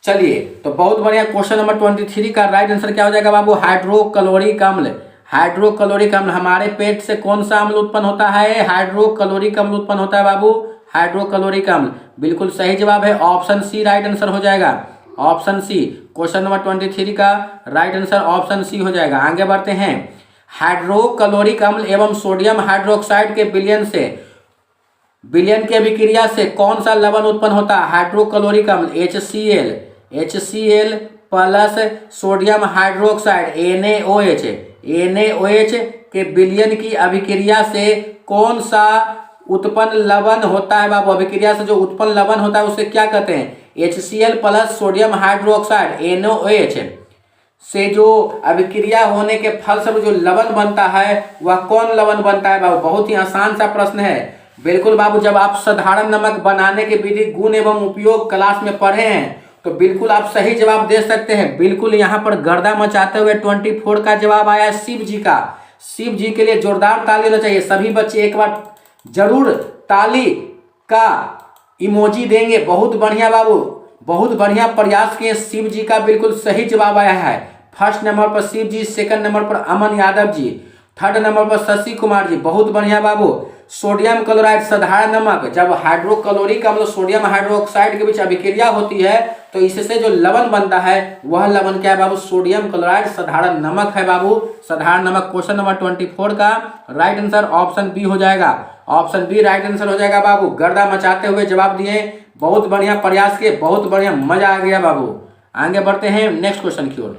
[SPEAKER 1] चलिए, तो बहुत बढ़िया। क्वेश्चन नंबर 23 का राइट आंसर क्या हो जाएगा बाबू? हाइड्रोक्लोरिक अम्ल। हाइड्रोक्लोरिक अम्ल, हमारे पेट से कौन सा अम्ल उत्पन्न होता है? हाइड्रोक्लोरिक अम्ल उत्पन्न होता है बाबू, हाइड्रोक्लोरिक अम्ल। बिल्कुल सही जवाब है ऑप्शन सी राइट आंसर हो जाएगा, ऑप्शन सी। क्वेश्चन नंबर 23 का राइट आंसर ऑप्शन सी हो जाएगा। आगे बढ़ते हैं। हाइड्रोक्लोरिक अम्ल एवं सोडियम हाइड्रोक्साइड के विलयन की अभिक्रिया से कौन सा लवण उत्पन्न होता है? हाइड्रोक्लोरिक अम्ल HCl plus sodium hydroxide NaOH के विलयन की अभिक्रिया से कौन सा उत्पन्न लवण होता है बाबू? अभिक्रिया से जो उत्पन्न लवण होता है उसे क्या कहते हैं? HCl plus sodium hydroxide NaOH से जो अभिक्रिया होने के फलस्वरूप जो लवण बनता है वह कौन लवण बनता है बाबू? बहुत ही आसान सा प्रश्न है। बिल्कुल बाबू, जब आप साधारण नमक बनाने के विधि, गुण एवं उपयोग क्लास में पढ़े हैं तो बिल्कुल आप सही जवाब दे सकते हैं। बिल्कुल यहाँ पर गर्दा मचाते हुए 24 का जवाब आया शिव जी का। शिव जी के लिए जोरदार ताली होना चाहिए। सभी बच्चे एक बार जरूर ताली का इमोजी देंगे। बहुत बढ़िया बाबू, बहुत बढ़िया प्रयास किए। शिव जी का बिल्कुल सही जवाब आया है। फर्स्ट नंबर पर शिव जी, सेकंड नंबर पर अमन यादव जी, थर्ड नंबर पर शशि कुमार जी। बहुत बढ़िया बाबू। सोडियम क्लोराइड साधारण नमक, जब हाइड्रोक्लोरिक अम्ल सोडियम हाइड्रोक्साइड के बीच अभिक्रिया होती है तो इससे जो लवण बनता है वह लवण क्या है बाबू? सोडियम क्लोराइड साधारण नमक है बाबू, साधारण नमक। क्वेश्चन नंबर 24 का राइट आंसर ऑप्शन बी हो जाएगा, ऑप्शन बी राइट आंसर हो जाएगा बाबू। गर्दा मचाते हुए जवाब दिए, बहुत बढ़िया प्रयास किए, बहुत बढ़िया, मजा आ गया बाबू। आगे बढ़ते हैं नेक्स्ट क्वेश्चन की ओर।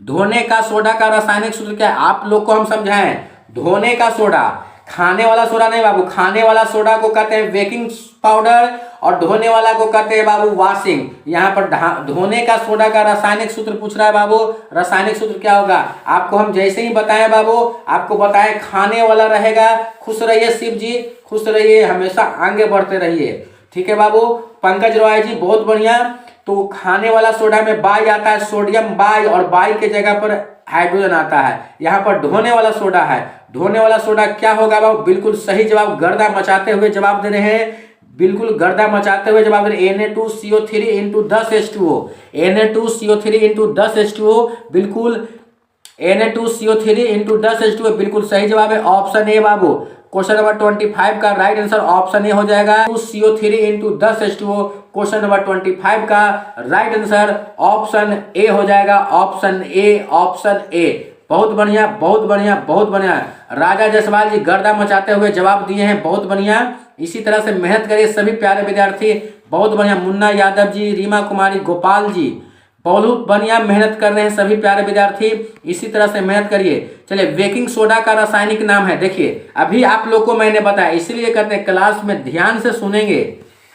[SPEAKER 1] धोने का सोडा का रासायनिक सूत्र क्या है? आप लोग को हम समझाएं। धोने का सोडा, खाने वाला सोडा नहीं बाबू। खाने वाला सोडा को कहते हैं बेकिंग पाउडर और धोने वाला को कहते हैं बाबू वॉशिंग। यहाँ पर धोने का सोडा का रासायनिक सूत्र पूछ रहा है बाबू। रासायनिक सूत्र क्या होगा? आपको हम जैसे ही बताएं बाबू, आपको बताएं खाने वाला रहेगा। खुश रहिए शिव जी, खुश रहिए, हमेशा आगे बढ़ते रहिए, ठीक है बाबू। पंकज रॉय जी बहुत बढ़िया। तो खाने वाला सोडा में बाई आता है, सोडियम बाई, और बाई के जगह पर हाइड्रोजन आता है। यहाँ पर धोने वाला सोडा है। धोने वाला सोडा क्या होगा बाबू? बिल्कुल सही जवाब, गर्दा मचाते हुए जवाब दे रहे हैं, बिल्कुल गर्दा मचाते हुए जवाब दे रहे हैं। Na2CO3 into 10 H2O, Na2CO3 into 10 H2O, बिल्कुल Na2CO3 इंटू 10 H2O बिल्कुल सही जवाब है, option A Babu. Question number 25 का राइट आंसर ऑप्शन ए हो जाएगा, CO3 into 10 H2O। Question number 25 का राइट आंसर ऑप्शन ए हो जाएगा, ऑप्शन ए, ऑप्शन ए। बहुत बढ़िया, बहुत बढ़िया, बहुत बढ़िया। राजा जायसवाल जी गर्दा मचाते हुए जवाब दिए हैं, बहुत बढ़िया। इसी तरह से मेहनत करिए सभी प्यारे विद्यार्थी, बहुत बढ़िया। मुन्ना यादव जी, रीमा कुमारी, गोपाल जी, बहुत बढ़िया मेहनत कर रहे हैं सभी प्यारे विद्यार्थी। इसी तरह से मेहनत करिए। चलिए, बेकिंग सोडा का रासायनिक नाम है। देखिए, अभी आप लोग को मैंने बताया, इसलिए कहते हैं क्लास में ध्यान से सुनेंगे।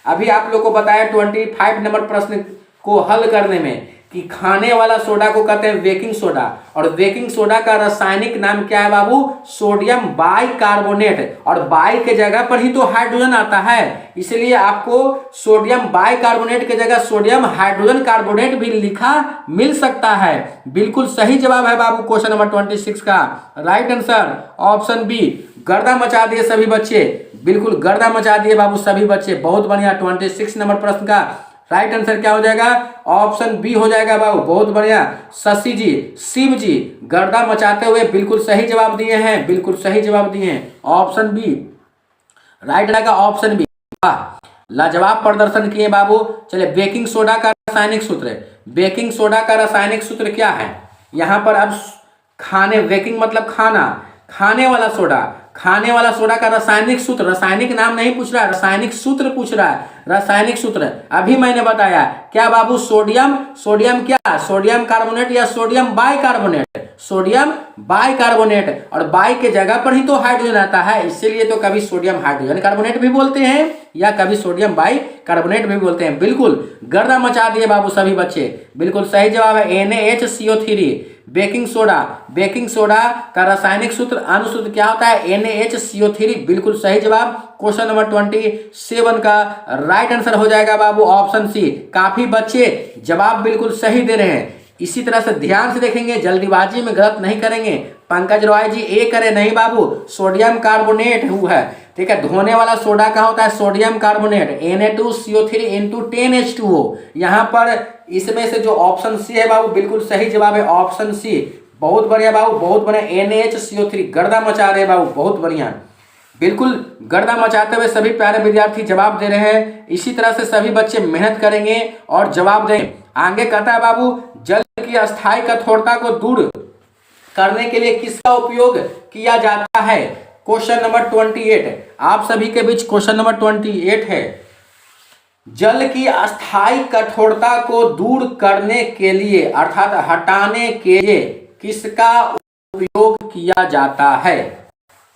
[SPEAKER 1] अभी आप लोग को बताया 25 नंबर प्रश्न को हल करने में कि खाने वाला सोडा को कहते हैं बेकिंग सोडा, और बेकिंग सोडा का रासायनिक नाम क्या है बाबू? सोडियम बाइकार्बोनेट, और बाई के जगह पर ही तो हाइड्रोजन आता है, इसलिए आपको सोडियम बाइकार्बोनेट के जगह सोडियम हाइड्रोजन कार्बोनेट भी लिखा मिल सकता है। बिल्कुल सही जवाब है बाबू क्वेश्चन नंबर 26 का राइट आंसर ऑप्शन बी। गर्दा मचा दिए सभी बच्चे, बिल्कुल गर्दा मचा दिए बाबू सभी बच्चे, बहुत बढ़िया। 26 नंबर प्रश्न का राइट आंसर क्या हो जाएगा? ऑप्शन बी हो जाएगा बाबू, बहुत बढ़िया। शशि जी, शिव जी गर्दा मचाते हुए बिल्कुल सही जवाब दिए हैं, बिल्कुल सही जवाब दिए हैं, ऑप्शन बी राइट रहेगा, ऑप्शन बी। वाह, लाजवाब प्रदर्शन किए बाबू। चलिए, बेकिंग सोडा का रासायनिक सूत्र, बेकिंग सोडा का रासायनिक सूत्र क्या है? यहाँ पर अब खाने, बेकिंग मतलब खाना, खाने वाला सोडा, खाने वाला सोडा का रासायनिक सूत्र, रासायनिक नाम नहीं पूछ रहा है, रासायनिक सूत्र पूछ रहा है। रासायनिक सूत्र अभी मैंने बताया क्या बाबू? सोडियम, सोडियम क्या? सोडियम कार्बोनेट या सोडियम बाइकार्बोनेट? सोडियम बाइकार्बोनेट, और बाई के जगह पर ही तो हाइड्रोजन आता है, इसीलिए तो कभी सोडियम हाइड्रोजन कार्बोनेट भी बोलते हैं या कभी सोडियम बाइकार्बोनेट भी बोलते हैं। बिल्कुल गर्दा मचा दिए बाबू सभी बच्चे, बिल्कुल सही जवाब है NaHCO3। Baking soda, baking soda का रासायनिक सूत्र, अनुसूत्र क्या होता है? NaHCO3, बिल्कुल सही जवाब। क्वेश्चन नंबर 27 का राइट आंसर हो जाएगा बाबू ऑप्शन सी। काफी बच्चे जवाब बिल्कुल सही दे रहे हैं। इसी तरह से ध्यान से देखेंगे, जल्दीबाजी में गलत नहीं करेंगे। पंकज रॉय जी ए करे, नहीं बाबू, सोडियम कार्बोनेट है। ठीक है, धोने वाला सोडा का होता है sodium carbonate, Na2CO3 into 10H2O। यहाँ पर इसमें से जो ऑप्शन सी है बाबू बिल्कुल सही जवाब है, ऑप्शन सी। बहुत बढ़िया बाबू, बहुत बढ़िया। NaHCO3 गर्दा मचा रहे बाबू, बहुत बढ़िया, बिल्कुल गर्दा मचाते हुए सभी प्यारे विद्यार्थी जवाब दे रहे हैं। इसी तरह से सभी बच्चे मेहनत करेंगे और जवाब दें। आगे कहता है बाबू, जल की अस्थायी कठोरता को दूर करने के लिए किसका उपयोग किया जाता है? क्वेश्चन नंबर 28 आप सभी के बीच क्वेश्चन नंबर 28 है। जल की अस्थायी कठोरता को दूर करने के लिए अर्थात हटाने के लिए किसका उपयोग किया जाता है?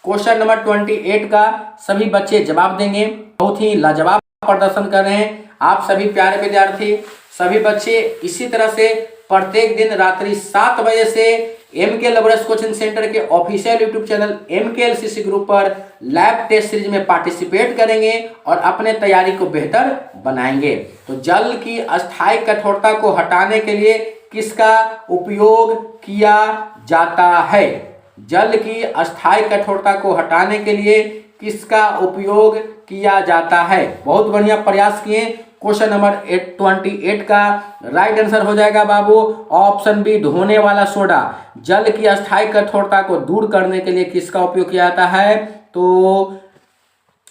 [SPEAKER 1] क्वेश्चन नंबर 28 का सभी बच्चे जवाब देंगे। बहुत ही लाजवाब प्रदर्शन कर रहे हैं आप सभी प्यारे विद्यार्थी। सभी बच्चे इसी तरह से प्रत्येक दिन रात्रि 7 बजे से MK लवर्स कोचिंग सेंटर के official YouTube channel MKLCC group पर लैब टेस्ट सीरीज में पार्टिसिपेट करेंगे और अपने तैयारी को बेहतर बनाएंगे। तो जल की अस्थायी कठोरता को हटाने के लिए किसका उपयोग किया जाता है? जल की अस्थायी कठोरता को हटाने के लिए किसका उपयोग किया जाता है? बहुत बढ़िया प्रयास किए। क्वेश्चन नंबर 28 का राइट आंसर हो जाएगा बाबू ऑप्शन बी, धोने वाला सोडा। जल की अस्थायी कठोरता को दूर करने के लिए किसका उपयोग किया जाता है? तो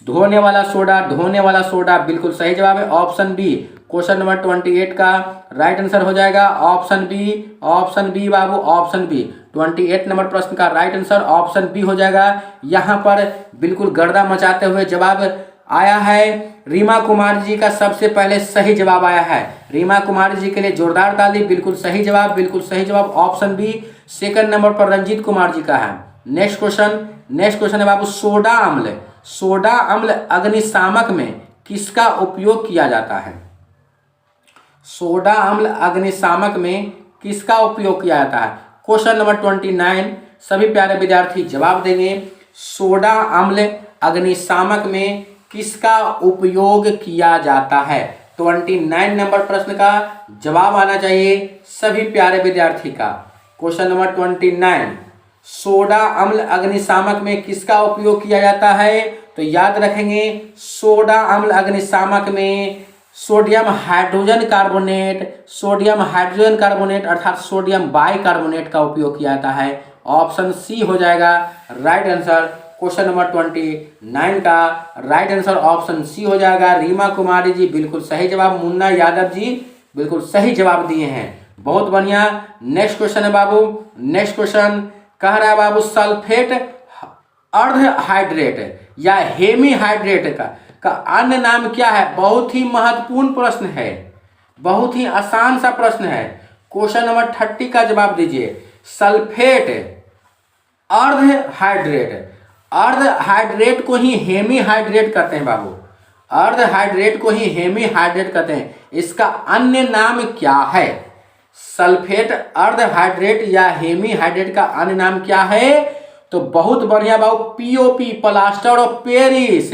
[SPEAKER 1] धोने वाला सोडा, धोने वाला सोडा बिल्कुल सही जवाब है, ऑप्शन बी। क्वेश्चन नंबर 28 का राइट आंसर हो जाएगा ऑप्शन बी, ऑप्शन बी बाबू, ऑप्शन बी। 28 नंबर प्रश्न का राइट आंसर ऑप्शन बी हो जाएगा। यहाँ पर बिल्कुल गर्दा मचाते हुए जवाब आया है। रीमा कुमारी जी का सबसे पहले सही जवाब आया है। रीमा कुमारी जी के लिए जोरदार ताली। बिल्कुल सही जवाब, बिल्कुल सही जवाब, ऑप्शन बी। सेकंड नंबर पर रंजीत कुमार जी का है। नेक्स्ट क्वेश्चन है बाबू, सोडा अम्ल। सोडा अम्ल अग्निशामक में किसका उपयोग किया जाता है? सोडा अम्ल अग्निशामक में किसका उपयोग किया जाता है? क्वेश्चन नंबर 29 सभी प्यारे विद्यार्थी जवाब देंगे। सोडा अम्ल अग्निशामक में किसका उपयोग किया जाता है? 29 नंबर प्रश्न का जवाब आना चाहिए सभी प्यारे विद्यार्थी का। क्वेश्चन नंबर 29, सोडा अम्ल अग्निशामक में किसका उपयोग किया जाता है? तो याद रखेंगे सोडा अम्ल अग्निशामक में सोडियम हाइड्रोजन कार्बोनेट अर्थात सोडियम बाइकार्बोनेट का उपयोग किया जाता है। ऑप्शन सी हो जाएगा राइट आंसर। क्वेश्चन नंबर 29 का राइट आंसर ऑप्शन सी हो जाएगा। रीमा कुमारी जी बिल्कुल सही जवाब, मुन्ना यादव जी बिल्कुल सही जवाब दिए हैं, बहुत बढ़िया। नेक्स्ट क्वेश्चन है बाबू, नेक्स्ट क्वेश्चन कह रहा है बाबू, सल्फेट अर्ध हाइड्रेट या हेमी हाइड्रेट का अन्य नाम क्या है? बहुत ही महत्वपूर्ण प्रश्न है, बहुत ही आसान सा प्रश्न है। क्वेश्चन नंबर 30 का जवाब दीजिए। सल्फेट अर्ध हाइड्रेट को ही हेमी हाइड्रेट कहते हैं बाबू, अर्ध हाइड्रेट को ही हेमी हाइड्रेट कहते हैं। इसका अन्य नाम क्या है? सल्फेट अर्ध हाइड्रेट या हेमी हाइड्रेट का अन्य नाम क्या है? तो बहुत बढ़िया बाबू, POP plaster of Paris,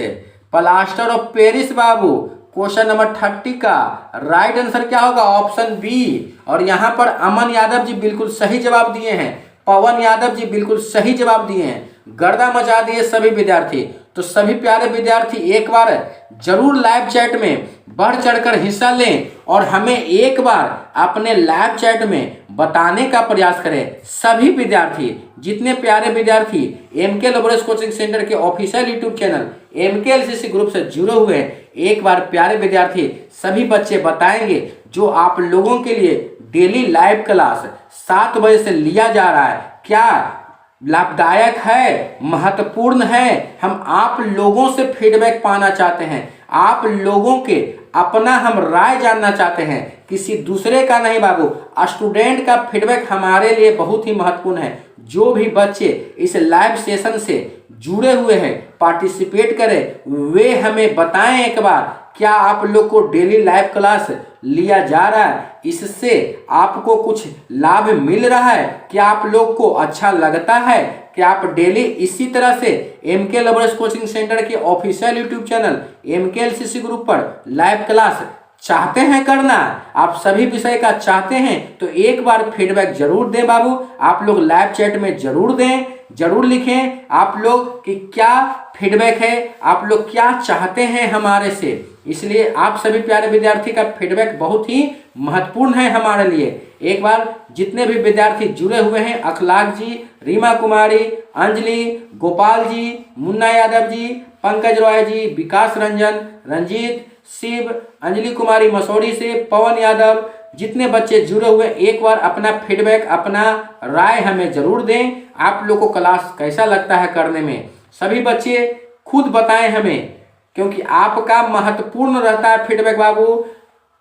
[SPEAKER 1] plaster of Paris बाबू। क्वेश्चन नंबर 30 का राइट आंसर क्या होगा? Option B. और यहाँ पर अमन यादव जी बिल्कुल सही जवाब दिए हैं, पवन यादव जी बिल्कुल सही जवाब दिए हैं, गर्दा मचा दिए सभी विद्यार्थी। तो सभी प्यारे विद्यार्थी एक बार जरूर लाइव चैट में बढ़ चढ़कर हिस्सा लें और हमें एक बार अपने लाइव चैट में बताने का प्रयास करें। सभी विद्यार्थी, जितने प्यारे विद्यार्थी MK लवर्स कोचिंग सेंटर के official YouTube channel MKLCC group से जुड़े हुए हैं, एक बार प्यारे विद्यार्थी सभी बच्चे बताएंगे जो आप लोगों के लिए डेली लाइव क्लास 7 बजे से लिया जा रहा है, क्या लाभदायक है, महत्वपूर्ण है। हम आप लोगों से फीडबैक पाना चाहते हैं, आप लोगों के अपना हम राय जानना चाहते हैं, किसी दूसरे का नहीं बाबू। स्टूडेंट का फीडबैक हमारे लिए बहुत ही महत्वपूर्ण है। जो भी बच्चे इस लाइव सेशन से जुड़े हुए हैं, पार्टिसिपेट करें, वे हमें बताएं एक बार, क्या आप लोग को डेली लाइव क्लास लिया जा रहा है, इससे आपको कुछ लाभ मिल रहा है, क्या आप लोग को अच्छा लगता है, क्या आप डेली इसी तरह से MK लवर्स कोचिंग सेंटर के official YouTube channel MKLCC group पर लाइव क्लास चाहते हैं करना, आप सभी विषय का चाहते हैं तो एक बार फीडबैक जरूर दें बाबू। आप लोग लाइव चैट में जरूर दें, जरूर लिखें आप लोग कि क्या फीडबैक है, आप लोग क्या चाहते हैं हमारे से। इसलिए आप सभी प्यारे विद्यार्थी का फीडबैक बहुत ही महत्वपूर्ण है हमारे लिए। एक बार जितने भी विद्यार्थी जुड़े हुए हैं, अखलाक जी, रीमा कुमारी, अंजलि, गोपाल जी, मुन्ना यादव जी, पंकज रॉय जी, विकास रंजन, रंजीत, शिव, अंजलि कुमारी मसौड़ी से, पवन यादव, जितने बच्चे जुड़े हुए एक बार अपना फीडबैक, अपना राय हमें जरूर दें। आप लोगों को क्लास कैसा लगता है करने में, सभी बच्चे खुद बताएं हमें, क्योंकि आपका महत्वपूर्ण रहता है फीडबैक बाबू।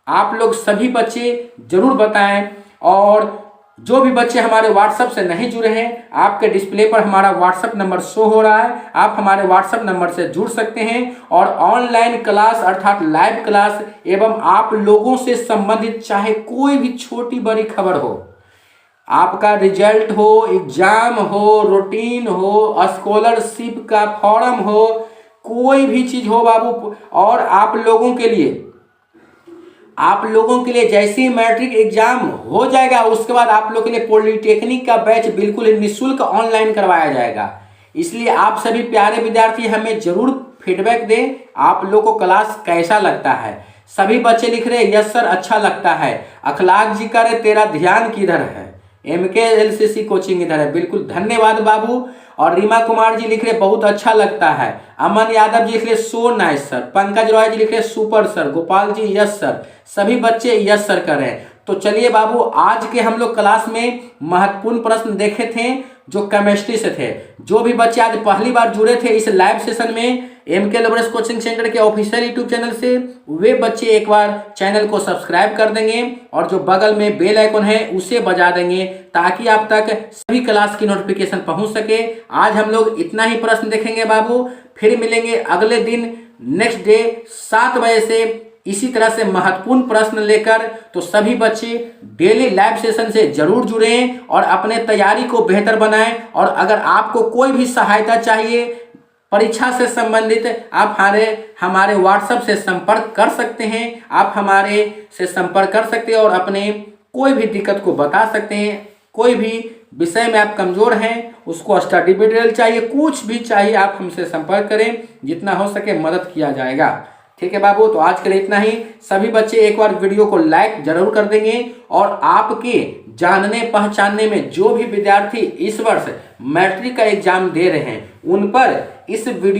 [SPEAKER 1] आप लोग सभी बच्चे जरूर बताएं। और जो भी बच्चे हमारे व्हाट्सएप से नहीं जुड़े हैं, आपके डिस्प्ले पर हमारा व्हाट्सएप नंबर शो हो रहा है, आप हमारे व्हाट्सएप नंबर से जुड़ सकते हैं और ऑनलाइन क्लास अर्थात लाइव क्लास एवं आप लोगों से संबंधित चाहे कोई भी छोटी बड़ी खबर हो, आपका रिजल्ट हो, एग्जाम हो, रूटीन हो, स्कॉलरशिप का फॉर्म हो, कोई भी चीज हो बाबू। और आप लोगों के लिए जैसे ही मैट्रिक एग्जाम हो जाएगा उसके बाद आप लोगों के लिए पॉलिटेक्निक का बैच बिल्कुल निःशुल्क ऑनलाइन करवाया जाएगा। इसलिए आप सभी प्यारे विद्यार्थी हमें जरूर फीडबैक दें, आप लोगों को क्लास कैसा लगता है। सभी बच्चे लिख रहे हैं यस सर अच्छा लगता है। अखलाक जी कह रहे तेरा ध्यान किधर है, MKLCC कोचिंग इधर है। बिल्कुल धन्यवाद बाबू। और रीमा कुमार जी लिख रहे बहुत अच्छा लगता है। अमन यादव जी लिख रहे so nice sir. Pankaj Roy ji लिख रहे super sir. Gopal ji yes sir. सभी बच्चे यस सर कर रहे हैं। तो चलिए बाबू, आज के हम लोग क्लास में महत्वपूर्ण प्रश्न देखे थे जो केमिस्ट्री से थे। जो भी बच्चे आज पहली बार जुड़े थे इस लाइव सेशन में MK लवर्स कोचिंग सेंटर के ऑफिशियल यूट्यूब चैनल से, वे बच्चे एक बार चैनल को सब्सक्राइब कर देंगे और जो बगल में बेल आइकन है उसे बजा देंगे ताकि आप तक सभी क्लास की नोटिफिकेशन पहुंच सके। आज हम लोग इतना ही प्रश्न देखेंगे बाबू, फिर मिलेंगे अगले दिन नेक्स्ट डे 7 बजे से इसी तरह से महत्वपूर्ण प्रश्न लेकर। तो सभी बच्चे डेली लाइव सेशन से जरूर जुड़ें और अपने तैयारी को बेहतर बनाएं। और अगर आपको कोई भी सहायता चाहिए परीक्षा से संबंधित, आप हमारे व्हाट्सएप से संपर्क कर सकते हैं। आप हमारे से संपर्क कर सकते हैं और अपने कोई भी दिक्कत को बता सकते हैं। कोई भी विषय में आप कमजोर हैं, उसको स्टडी मटेरियल चाहिए, कुछ भी चाहिए, आप हमसे संपर्क करें, जितना हो सके मदद किया जाएगा। ठीक है बाबू, तो आज के लिए इतना ही। सभी बच्चे एक बार वीडियो को लाइक जरूर कर देंगे और आपके जानने पहचानने में जो भी विद्यार्थी इस वर्ष मैट्रिक का एग्जाम दे रहे हैं उन पर इस वीडियो